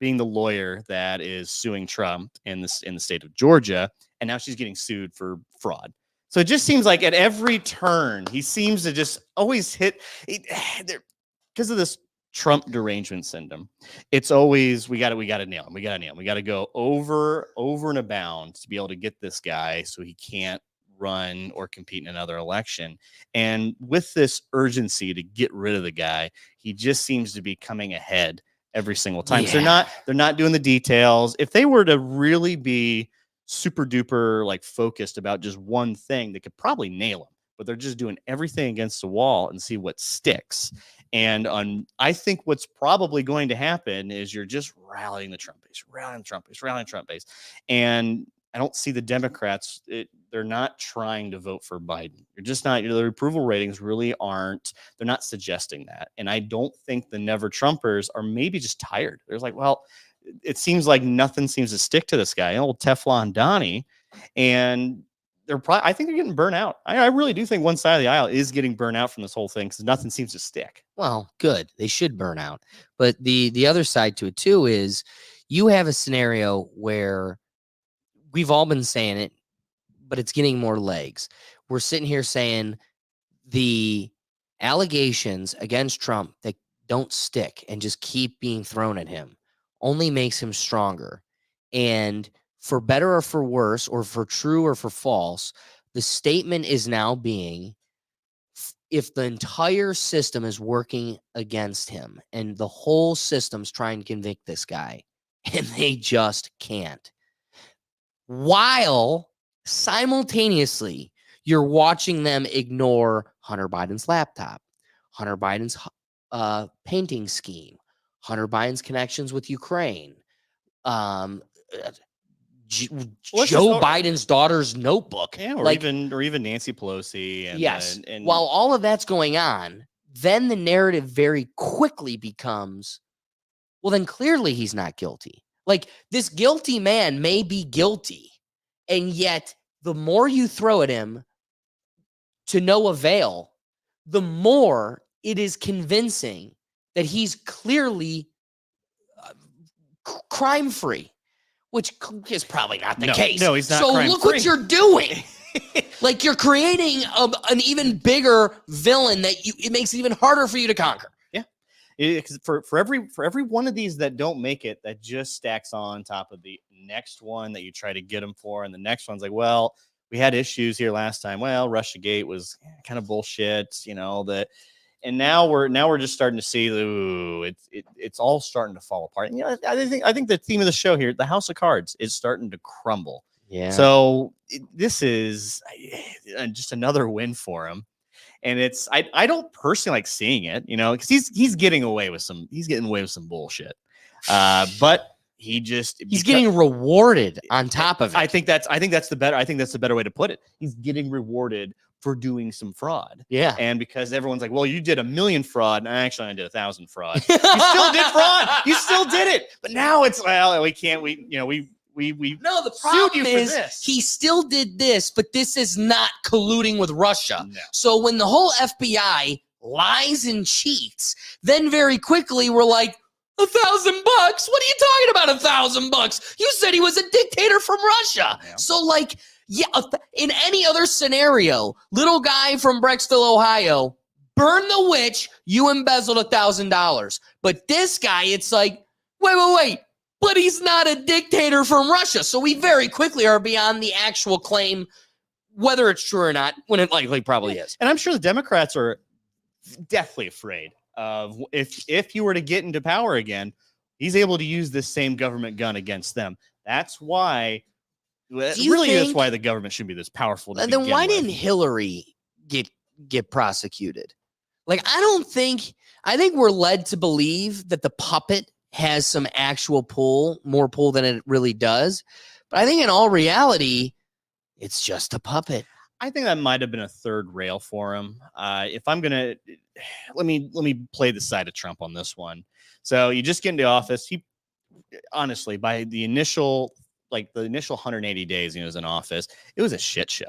lawyer that is suing Trump in the state of Georgia, and now she's getting sued for fraud. So it just seems like at every turn he seems to just always hit because of this Trump derangement syndrome. It's always we got to nail him. We got to go over and abound to be able to get this guy so he can't run or compete in another election. And with this urgency to get rid of the guy, he just seems to be coming ahead every single time. Yeah. So they're not doing the details. If they were to really be super duper like focused about just one thing, they could probably nail him. But they're just doing everything against the wall and see what sticks. And I think what's probably going to happen is you're just rallying the Trump base. And I don't see the Democrats. They're not trying to vote for Biden. You're just not. Their approval ratings really aren't. They're not suggesting that. And I don't think the Never Trumpers are maybe just tired. They're like, well, it seems like nothing seems to stick to this guy, old Teflon Donnie, and I think they're getting burnt out. I really do think one side of the aisle is getting burnt out from this whole thing because nothing seems to stick. Well, good. They should burn out. But the other side to it too is you have a scenario where we've all been saying it, but it's getting more legs. We're sitting here saying the allegations against Trump that don't stick and just keep being thrown at him only makes him stronger. And for better or for worse, or for true or for false, the statement is now being if the entire system is working against him and the whole system's trying to convict this guy and they just can't, while simultaneously you're watching them ignore Hunter Biden's laptop, Hunter Biden's painting scheme, Hunter Biden's connections with Ukraine, Joe Biden's daughter's notebook. Yeah, or even Nancy Pelosi. And, yes. and while all of that's going on, then the narrative very quickly becomes, well, then clearly he's not guilty. Like, this guilty man may be guilty, and yet the more you throw at him to no avail, the more it is convincing that he's clearly crime-free, which is probably not the case. No, he's not. So look what you're doing. Like, you're creating an even bigger villain that it makes it even harder for you to conquer. Yeah, because for every one of these that don't make it, that just stacks on top of the next one that you try to get them for, and the next one's like, well, we had issues here last time. Well, Russiagate was kind of bullshit, and now we're just starting to see, ooh, it's all starting to fall apart. And, I think the theme of the show here, the House of Cards, is starting to crumble. Yeah. So this is just another win for him, and I don't personally like seeing it, because he's getting away with some bullshit, but he's getting rewarded on top of it. I think that's the better way to put it. He's getting rewarded for doing some fraud. Yeah. And because everyone's like, well, you did 1 million fraud, and actually I did 1,000 fraud. You still did fraud. You still did it. But now it's, well, we can't, we no, the problem is he still did this, but this is not colluding with Russia. No. So when the whole FBI lies and cheats, then very quickly we're like, $1,000 bucks? What are you talking about? $1,000 bucks? You said he was a dictator from Russia. Yeah. So, like, yeah, in any other scenario, little guy from Brecksville, Ohio, burn the witch, you embezzled $1,000. But this guy, it's like, wait, but he's not a dictator from Russia. So we very quickly are beyond the actual claim, whether it's true or not, when it likely probably is. And I'm sure the Democrats are deathly afraid of if you were to get into power again, he's able to use this same government gun against them. That's why, that's why the government should be this powerful. And then why didn't Hillary get prosecuted? Like, I think we're led to believe that the puppet has some actual more pull than it really does. But I think in all reality, it's just a puppet. I think that might have been a third rail for him. If I'm gonna let me play the side of Trump on this one. So you just get into office. He honestly, by the initial 180 days he was in office, it was a shit show.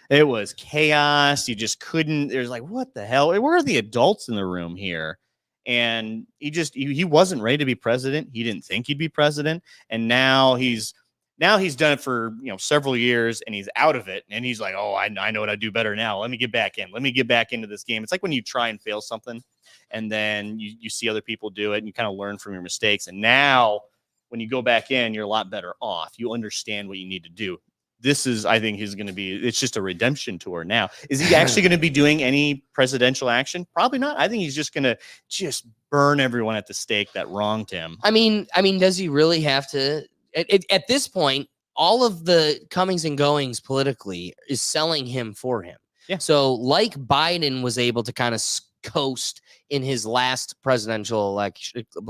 It was chaos. You just couldn't. There's like, what the hell? Where are the adults in the room here? And he wasn't ready to be president. He didn't think he'd be president, and now he's done it for several years, and he's out of it, and he's like, oh, I know what I do better now. Let me get back in. Let me get back into this game. It's like when you try and fail something, and then you see other people do it, and you kind of learn from your mistakes. And now, when you go back in, you're a lot better off. You understand what you need to do. I think he's going to be. It's just a redemption tour now. Is he actually going to be doing any presidential action? Probably not. I think he's just going to burn everyone at the stake that wronged him. I mean, does he really have to? At this point, all of the comings and goings politically is selling him for him. Yeah. So, like Biden was able to kind of coast in his last presidential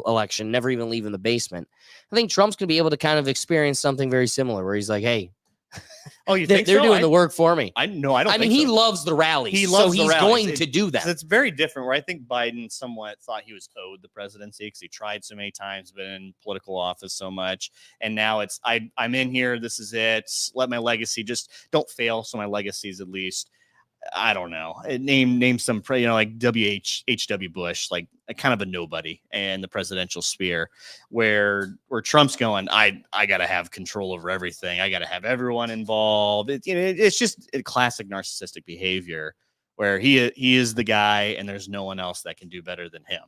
election, never even leaving the basement, I think Trump's going to be able to kind of experience something very similar, where he's like, hey, oh, you they're doing the work for me. I don't. I mean, he loves the rallies. He's going to do that. It's very different. Where I think Biden somewhat thought he was owed the presidency because he tried so many times, been in political office so much, and now it's I'm in here. This is it. Let my legacy just don't fail. So my legacy is at least. I don't know. Name some, like H.W. Bush, like a kind of a nobody in the presidential sphere, where Trump's going, I got to have control over everything. I got to have everyone involved. It's just a classic narcissistic behavior where he is the guy and there's no one else that can do better than him.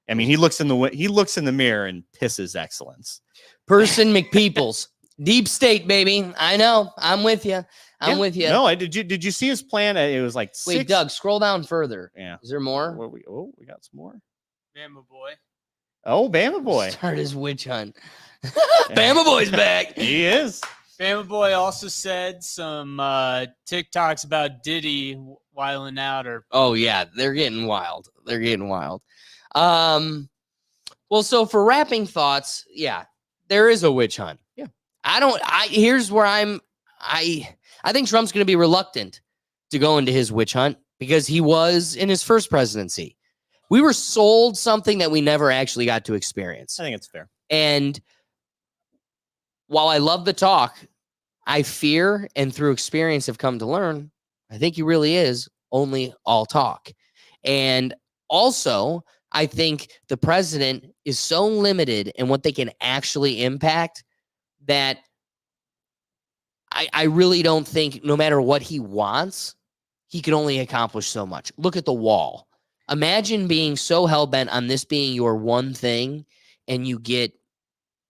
I mean, he looks in the mirror and pisses excellence. Person McPeoples. Deep state, baby. I know. I'm with you. I'm with you. No, did you see his plan? It was like Wait, Doug, scroll down further. Yeah. Is there more? We got some more. Bama boy. Oh, Bama boy. Start his witch hunt. Bama boy's back. He is. Bama boy also said some TikToks about Diddy wilding out or Oh yeah, they're getting wild. They're getting wild. Well, so for wrapping thoughts, yeah, there is a witch hunt. Yeah. Here's where I think Trump's going to be reluctant to go into his witch hunt because he was in his first presidency. We were sold something that we never actually got to experience. I think it's fair. And while I love the talk, I fear and through experience have come to learn, I think he really is only all talk. And also, I think the president is so limited in what they can actually impact that I really don't think no matter what he wants, he can only accomplish so much. Look at the wall. Imagine being so hell-bent on this being your one thing and you get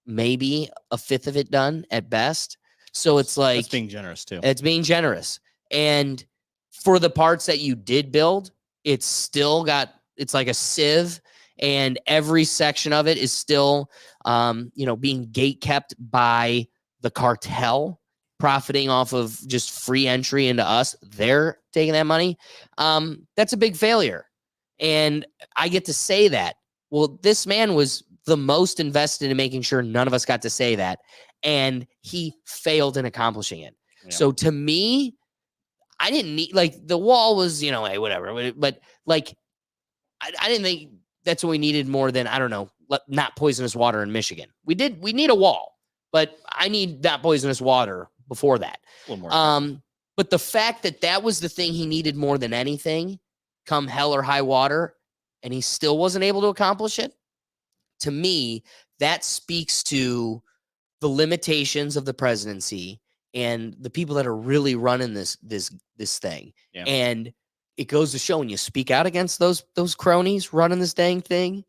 maybe a fifth of it done at best. So it's like That's being generous too. it's being generous. And for the parts that you did build, it's still got, it's like a sieve, and every section of it is still, being gate kept by the cartel, profiting off of just free entry into us. They're taking that money. That's a big failure. And I get to say that. Well, this man was the most invested in making sure none of us got to say that. And he failed in accomplishing it. Yeah. So to me, I didn't need, like, the wall was, hey, whatever. But like, I didn't think that's what we needed more than, I don't know, not poisonous water in Michigan. We need a wall, but I need not poisonous water before that. A little more. But the fact that that was the thing he needed more than anything, come hell or high water, and he still wasn't able to accomplish it, to me, that speaks to the limitations of the presidency and the people that are really running this thing. Yeah. And it goes to show when you speak out against those cronies running this dang thing,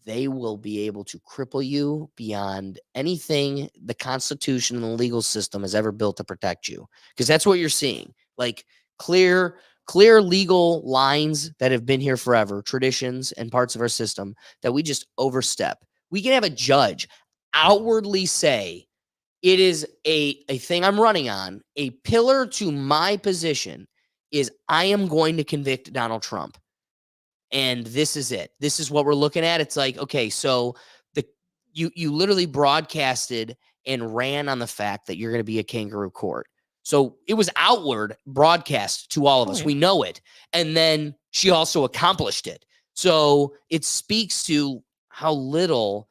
they will be able to cripple you beyond anything the Constitution and the legal system has ever built to protect you. Because that's what you're seeing. Like clear legal lines that have been here forever, traditions and parts of our system that we just overstep. We can have a judge outwardly say, it is a thing I'm running on, a pillar to my position is I am going to convict Donald Trump. And this is it. This is what we're looking at. It's like, okay, so you literally broadcasted and ran on the fact that you're going to be a kangaroo court. So it was outward broadcast to all of us. Yeah. We know it. And then she also accomplished it. So it speaks to how little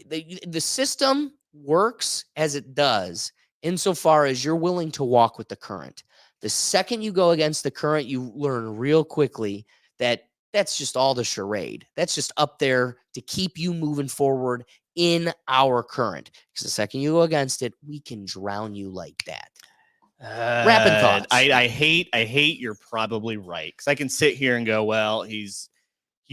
the system works as it does insofar as you're willing to walk with the current. The second you go against the current, you learn real quickly that that's just all the charade. That's just up there to keep you moving forward in our current. Because the second you go against it, we can drown you like that. Rapid thoughts. I hate you're probably right. Because I can sit here and go, well, he's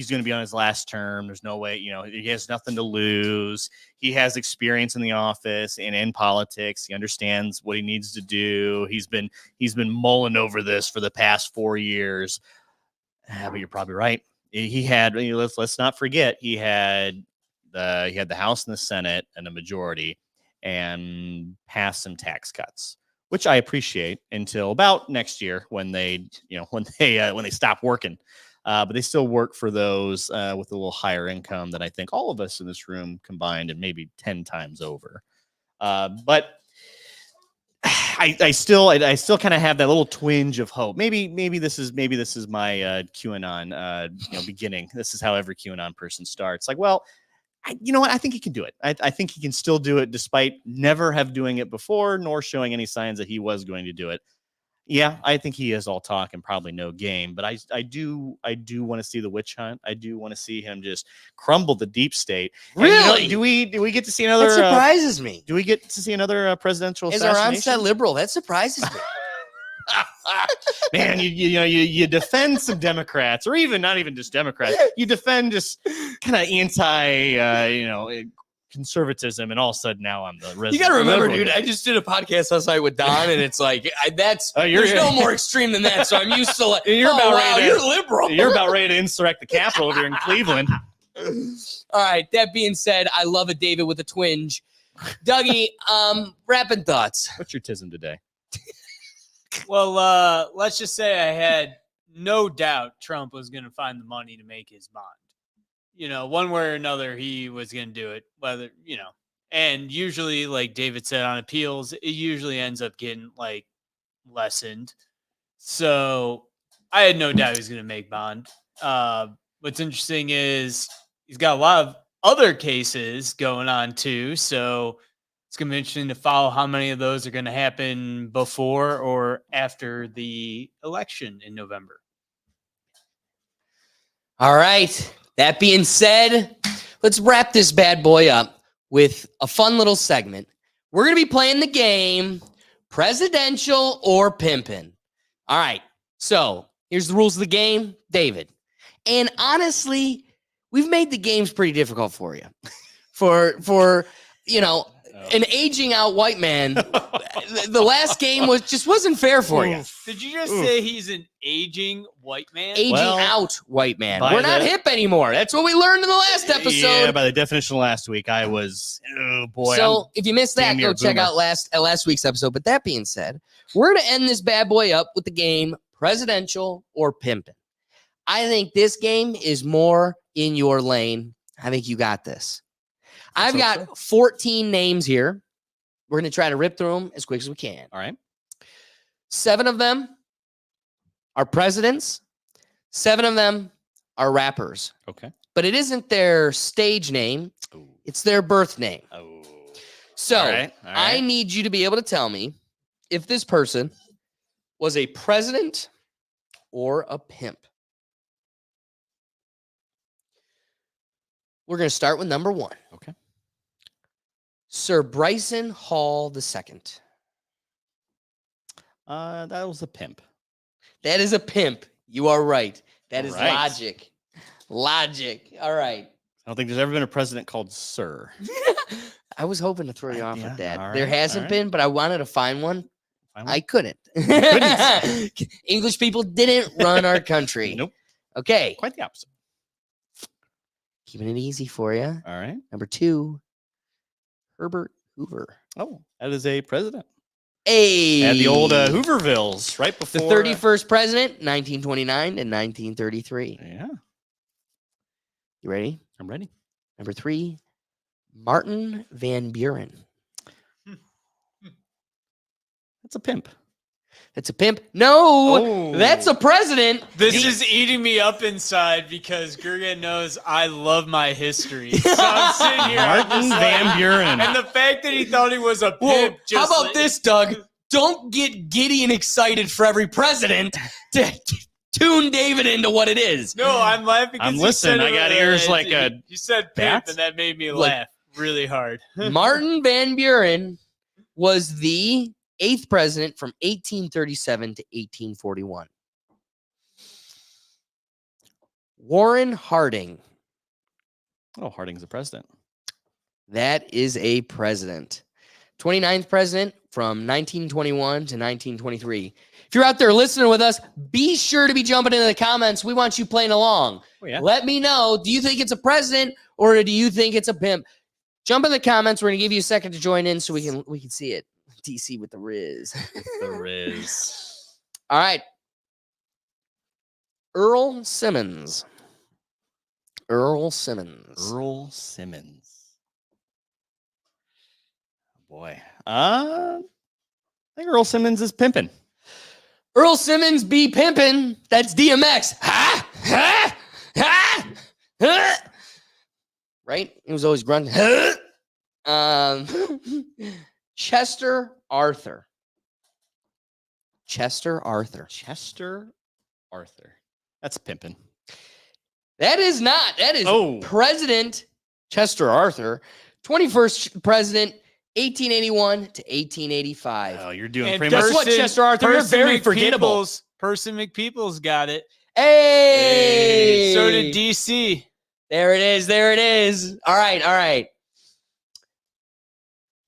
going to be on his last term. There's no way, he has nothing to lose. He has experience in the office and in politics. He understands what he needs to do. He's been mulling over this for the past 4 years. But you're probably right. He had, let's not forget, he had the House and the Senate and a majority and passed some tax cuts, which I appreciate until about next year when they stop working. But they still work for those with a little higher income than I think all of us in this room combined, and maybe 10 times over. But I still kind of have that little twinge of hope. Maybe this is my QAnon beginning. This is how every QAnon person starts. Like, well, you know what? I think he can do it. I think he can still do it despite never have doing it before, nor showing any signs that he was going to do it. Yeah, I think he is all talk and probably no game, but I do want to see the witch hunt. I do want to see him just crumble the deep state. Really? And, do we get to see another? That surprises me. Do we get to see another presidential As our assassination? onset liberal, that surprises me. Man, you defend some Democrats, or even not even just Democrats. You defend just kind of anti, conservatism, and all of a sudden now I'm the resident. You got to remember, liberal. dude, I just did a podcast last night with Don, and it's like, there's you're- no more extreme than that. So I'm used to like, You're about ready to- you're liberal. You're about ready to insurrect the Capitol over here in Cleveland. All right. That being said, I love it, David, with a twinge. Dougie, rapping thoughts. What's your tism today? Well, let's just say I had no doubt Trump was going to find the money to make his bond. You know, one way or another, he was going to do it, whether, you know, and usually, like David said on appeals, it usually ends up getting like lessened. So I had no doubt he was going to make bond. What's interesting is he's got a lot of other cases going on too. So it's going to be interesting to follow how many of those are going to happen before or after the election in November. All right. That being said, let's wrap this bad boy up with a fun little segment. We're going to be playing the game Presidential or Pimpin'. All right. So here's the rules of the game, David. And honestly, we've made the games pretty difficult for you. For you know, an aging out white man. The last game wasn't fair for you. Did you just say he's an aging white man? Aging Well, out white man. by We're not the- hip anymore. That's what we learned in the last episode. Yeah, by the definition last week, I was, oh boy. So if you missed that, damn near go a check boomer. out last week's episode. But that being said, we're going to end this bad boy up with the game Presidential or Pimpin'. I think this game is more in your lane. I think you got this. I've got 14 names here. We're going to try to rip through them as quick as we can. All right. 7 of them are presidents. 7 of them are rappers. Okay. But it isn't their stage name. Ooh. It's their birth name. Oh. So All right. I need you to be able to tell me if this person was a president or a pimp. We're going to start with number 1. Okay. Sir Bryson Hall II. That was a pimp. That is a pimp. You are right. That is Right. logic. Logic. All right. I don't think there's ever been a president called Sir. I was hoping to throw you off Yeah, with that. all There right, hasn't all right. been, but I wanted to find one. Finally? I couldn't. couldn't. English people didn't run our country. Nope. Okay. Quite the opposite. Keeping it easy for you. All right. Number 2, Herbert Hoover. Oh, that is a president. Hey. Had the old Hoovervilles right The before. 31st president, 1929 and 1933. Yeah, You ready? I'm ready. Number 3, Martin Van Buren. That's a pimp. That's a pimp. No, Oh. that's a president. This is eating me up inside because Gurgen knows I love my history. So I'm sitting here. I'm Martin just Van like- Buren. And the fact that he thought he was a Whoa, pimp. how Just about like- this, Doug? Don't get giddy and excited for every president to tune David into what it is. No, I'm laughing. 'cause I'm you listening. said I got ears like you- a You said bat. pimp, and that made me Like- laugh really hard. Martin Van Buren was the 8th president from 1837 to 1841. Warren Harding. Oh, Harding's a president. That is a president. 29th president from 1921 to 1923. If you're out there listening with us, be sure to be jumping into the comments. We want you playing along. Oh, yeah. Let me know. Do you think it's a president or do you think it's a pimp? Jump in the comments. We're gonna give you a second to join in so we can see it. DC with the Riz. The Riz. All right. Earl Simmons. Earl Simmons. Earl Simmons. Boy. I think Earl Simmons is pimping. Earl Simmons be pimpin'. That's DMX. Ha! Ha! Ha! Ha! Right? He was always grunting. Ha! Chester Arthur. Chester Arthur. Chester Arthur. That's pimping. That is not. That is Oh. President Chester Arthur. 21st president, 1881 to 1885. Oh, you're doing And pretty guess much. what, Chester Arthur? You're very forgettable. Person McPeople's got it. Hey! So did DC. There it is. There it is. All right. All right.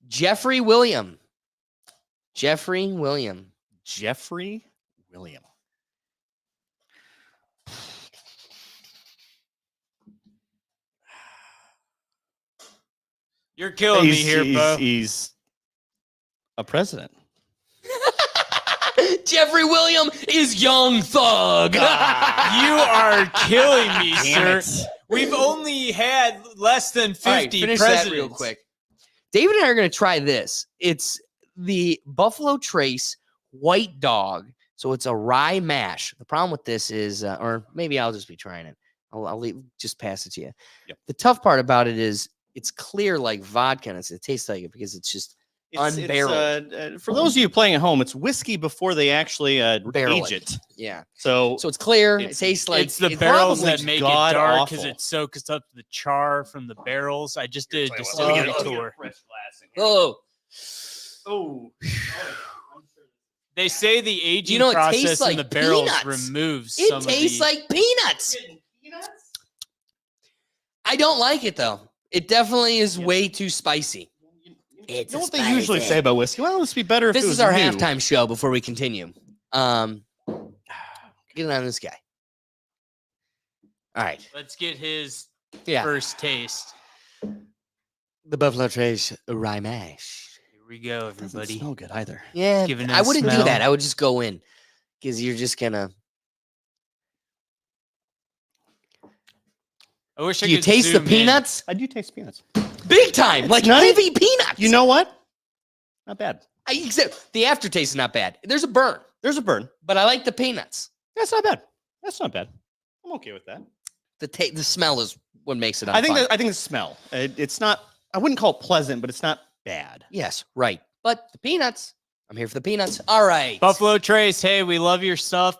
Jeffrey William. Jeffrey William. Jeffrey William. You're killing me here, bro. He's a president. Jeffrey William is Young Thug. You are killing me, Damn sir. it. We've only had less than 50 All right, finish presidents. that real quick. David and I are going to try this. It's the Buffalo Trace White Dog. So it's a rye mash. The problem with this is, or maybe I'll just be trying it. I'll just pass it to you. Yep. The tough part about it is it's clear like vodka, and it tastes like it because it's just unbarreled. For those of you playing at home, it's whiskey before they actually Barrel age it. Yeah. So So it's clear. It's- it tastes like It's the it's barrels probably- that make it god dark because awful. it soaks up the char from the barrels. I just did a Let distillery me get tour. Oh, Oh, They say the aging You know, it process tastes like in the barrels peanuts. removes it some tastes of the... like peanuts. I don't like it though. It definitely is way too spicy. It's you know what they usually say about whiskey? Well, this would be better if This it was is our new. halftime show before we continue. Get it on this guy. All right. Let's get his Yeah. first taste. The Buffalo Trace rye mash. Here we go, Doesn't everybody. smell good either. Yeah. Giving it I a wouldn't do smell. that. I would just go in because you're just gonna. I wish I Do you could taste the zoom in. peanuts? I do taste peanuts. Big time, like Not- heavy peanuts. You know what? Not bad. Except the aftertaste is not bad. There's a burn, There's a burn. but I like the peanuts. That's not bad. That's not bad. I'm okay with that. The smell is what makes it. I think unfun. I think the smell. It's not. I wouldn't call it pleasant, but it's not bad. Yes, right. But the peanuts. I'm here for the peanuts. All right. Buffalo Trace, hey, we love your stuff.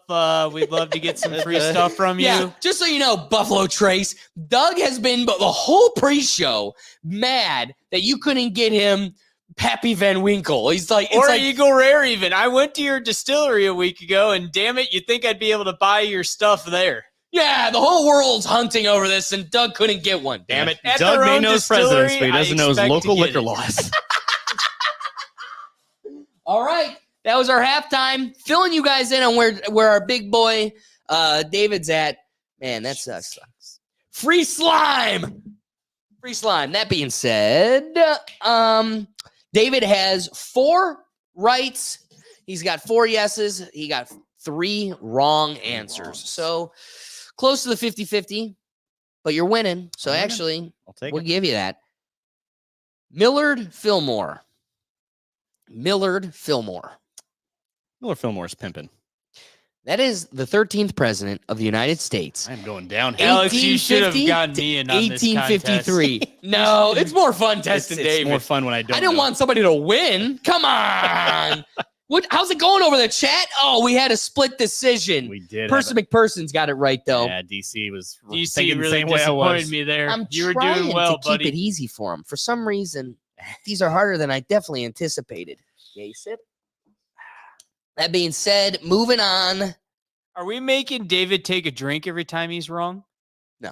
We'd love to get some free stuff from you. Yeah, just so you know, Buffalo Trace, Doug has been the whole pre-show mad that you couldn't get him Pappy Van Winkle. He's like, it's Or like, Eagle Rare even. I went to your distillery a week ago, and damn it, you'd think I'd be able to buy your stuff there. yeah, the whole world's hunting over this, and Doug couldn't get one. Damn it. At Doug their may own know his presidents, but he distillery, doesn't I know his expect to local get liquor it. laws. All right. That was our halftime. Filling you guys in on where our big boy David's at. Man, that sucks. Free slime. Free slime. That being said, David has 4 rights. He's got 4 yeses. He got 3 wrong answers. So close to the 50-50, but you're winning. So I'm winning. actually, I'll take we'll it. give you that. Millard Fillmore. Millard Fillmore. Miller Fillmore's pimping. That is the 13th president of the United States. I'm going downhill. Alex, you should have 1850 gotten me in on this contest. 1853. No, it's more fun testing It's David. more fun when I don't. I didn't know. want somebody to win. Come on. How's it going over the chat? Oh, we had a split decision. We did. Person McPerson's got it right though. Yeah, DC was DC thinking the really same way I was. disappointed me there. I'm You were trying doing well, to keep buddy. it easy for him. For some reason, these are harder than I definitely anticipated. Yeah, you sip. That being said, moving on. Are we making David take a drink every time he's wrong? No.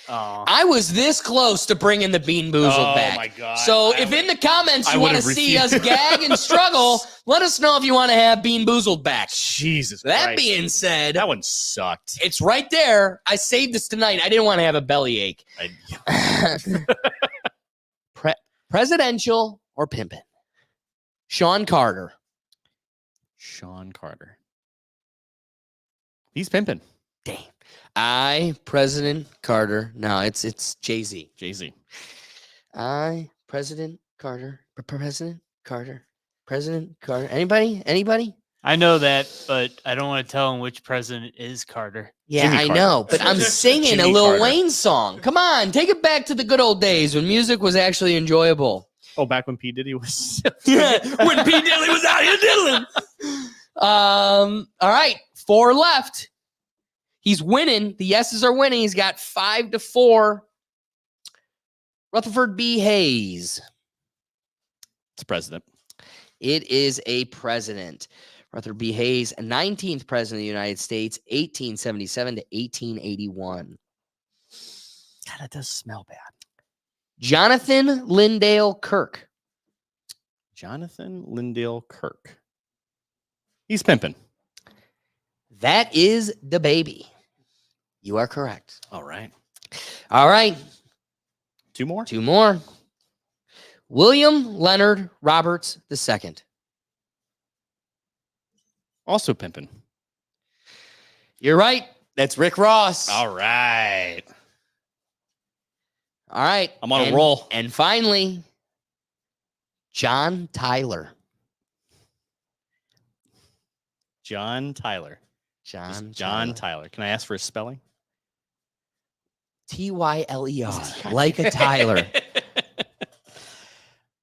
Oh. I was this close to bringing the Bean Boozled Oh back. my god! So if in the comments I you want to would've see us refused. gag and struggle, let us know if you want to have Bean Boozled back. Jesus, That Christ. being said, that one sucked. it's right there. I saved this tonight. I didn't want to have a bellyache. Presidential or pimpin'? Sean Carter. Sean Carter. He's pimping. I, President Carter. No, it's Jay-Z. Jay-Z. I, President Carter. President Carter. President Carter. Anybody? I know that, but I don't want to tell him which president is Carter. Yeah, Jimmy I Carter. know, but I'm singing a Jimmy Lil Carter. Wayne song. Come on, take it back to the good old days when music was actually enjoyable. Oh, back when P Diddy was. Yeah, when P-Diddler was out here diddling. All right, 4 left. He's winning. The yeses are winning. He's got 5-4. Rutherford B. Hayes. It's president. It is a president. Rutherford B. Hayes, 19th president of the United States, 1877 to 1881. God, that does smell bad. Jonathan Lindale Kirk. Jonathan Lindale Kirk. He's Pimpin. That is the baby. You are correct. All right. All right. Two more? Two more. William Leonard Roberts II. Also Pimpin. You're right. That's Rick Ross. All right. All right. I'm on a roll. And finally, John Tyler. John Tyler. John Tyler. Can I ask for a spelling? Tyler. Like a Tyler.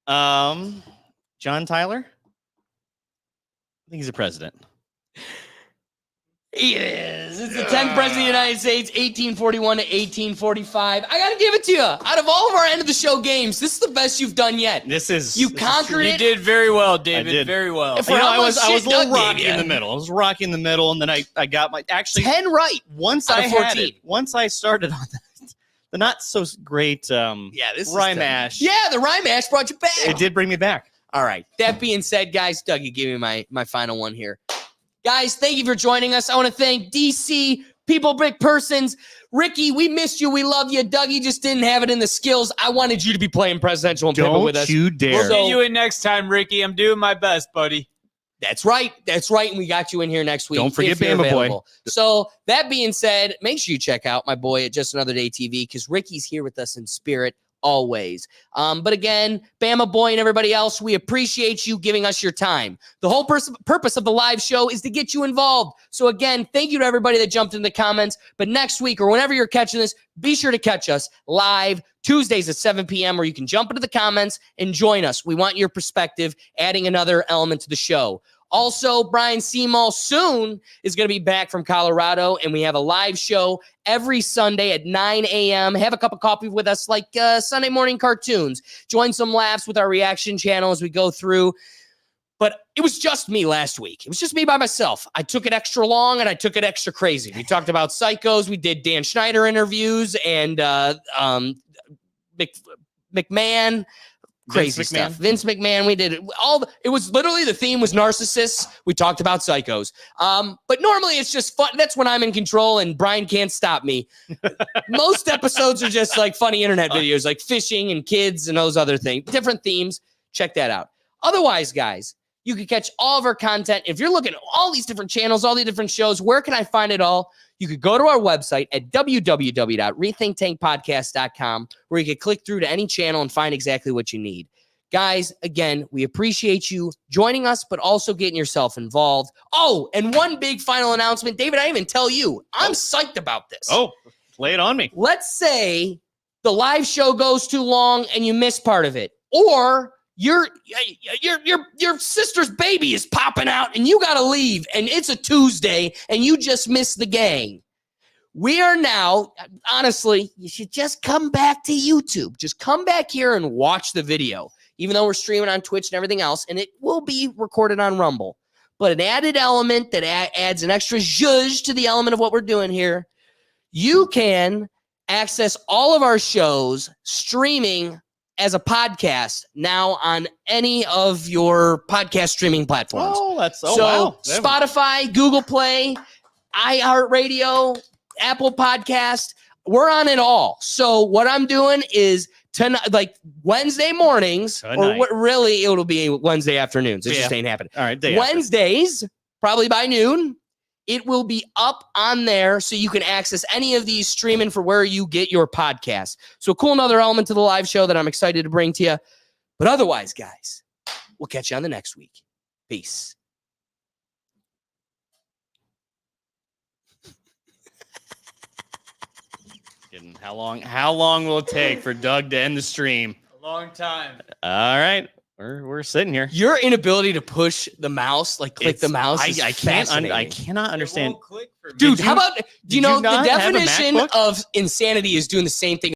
John Tyler? I think he's a president. He is. It's the 10th president of the United States, 1841 to 1845. I got to give it to you. Out of all of our end of the show games, this is the best you've done yet. You conquered You it. did very well, David. I did. Very well. If- You know, how I was much a shit little Doug rocky gave in the you. middle. I was rocky in the middle, and then I got my 10 right. once out I of had 14. it, once I started on the not so great Yeah, this is rye tough. mash. Yeah, the rye mash brought you back. It did bring me back. All right. That being said, guys, Doug, you give me my final one here. Guys, thank you for joining us. I want to thank DC, People Big Persons. Ricky, we missed you. We love you. Dougie just didn't have it in the skills. I wanted you to be playing presidential and Pimpin' with us. Don't you dare. We'll get you in next time, Ricky. I'm doing my best, buddy. That's right. That's right. And we got you in here next week. Don't forget if you're Bama Boy. available. So that being said, make sure you check out my boy at Just Another Day TV because Ricky's here with us in spirit always. But again, Bama Boy and everybody else, we appreciate you giving us your time. The whole purpose of the live show is to get you involved. So again, thank you to everybody that jumped in the comments. But next week or whenever you're catching this, be sure to catch us live Tuesdays at 7 p.m. where you can jump into the comments and join us. We want your perspective, adding another element to the show. Also, Brian Seymour soon is going to be back from Colorado, and we have a live show every Sunday at 9 a.m. Have a cup of coffee with us like Sunday morning cartoons. Join some laughs with our reaction channel as we go through. But it was just me last week. It was just me by myself. I took it extra long, and I took it extra crazy. We talked about psychos. We did Dan Schneider interviews and McMahon. Crazy stuff. Vince McMahon. We did it all. It was literally the theme was narcissists. We talked about psychos. But normally it's just fun. That's when I'm in control and Brian can't stop me. Most episodes are just like funny internet videos, like fishing and kids and those other things. Different themes. Check that out. Otherwise, guys, you can catch all of our content. If you're looking at all these different channels, all the different shows, where can I find it all? You could go to our website at www.rethinktankpodcast.com where you can click through to any channel and find exactly what you need. Guys, again, we appreciate you joining us, but also getting yourself involved. Oh, and one big final announcement. David, I didn't even tell you. I'm psyched about this. Oh, lay it on me. Let's say the live show goes too long and you miss part of it. Or your sister's baby is popping out and you got to leave and it's a Tuesday and you just missed the gang. We are now, honestly, you should just come back to YouTube. Just come back here and watch the video, even though we're streaming on Twitch and everything else, and it will be recorded on Rumble. But an added element that adds an extra zhuzh to the element of what we're doing here, you can access all of our shows streaming as a podcast now on any of your podcast streaming platforms. Wow. Spotify, Google Play, iHeartRadio, Apple Podcast, we're on it all. So what I'm doing is tonight, like Wednesday mornings, or what really it'll be Wednesday afternoons. It just ain't happening. All right, Wednesdays, probably by noon, it will be up on there so you can access any of these streaming for where you get your podcast. So cool, another element to the live show that I'm excited to bring to you. But otherwise, guys, we'll catch you on the next week. Peace. How long will it take for Doug to end the stream? A long time. All right. We're sitting here. Your inability to push the mouse, like click the mouse, is I fascinating. cannot understand. It won't click for me. Dude, how about, do you know the not have a definition MacBook? of insanity is doing the same thing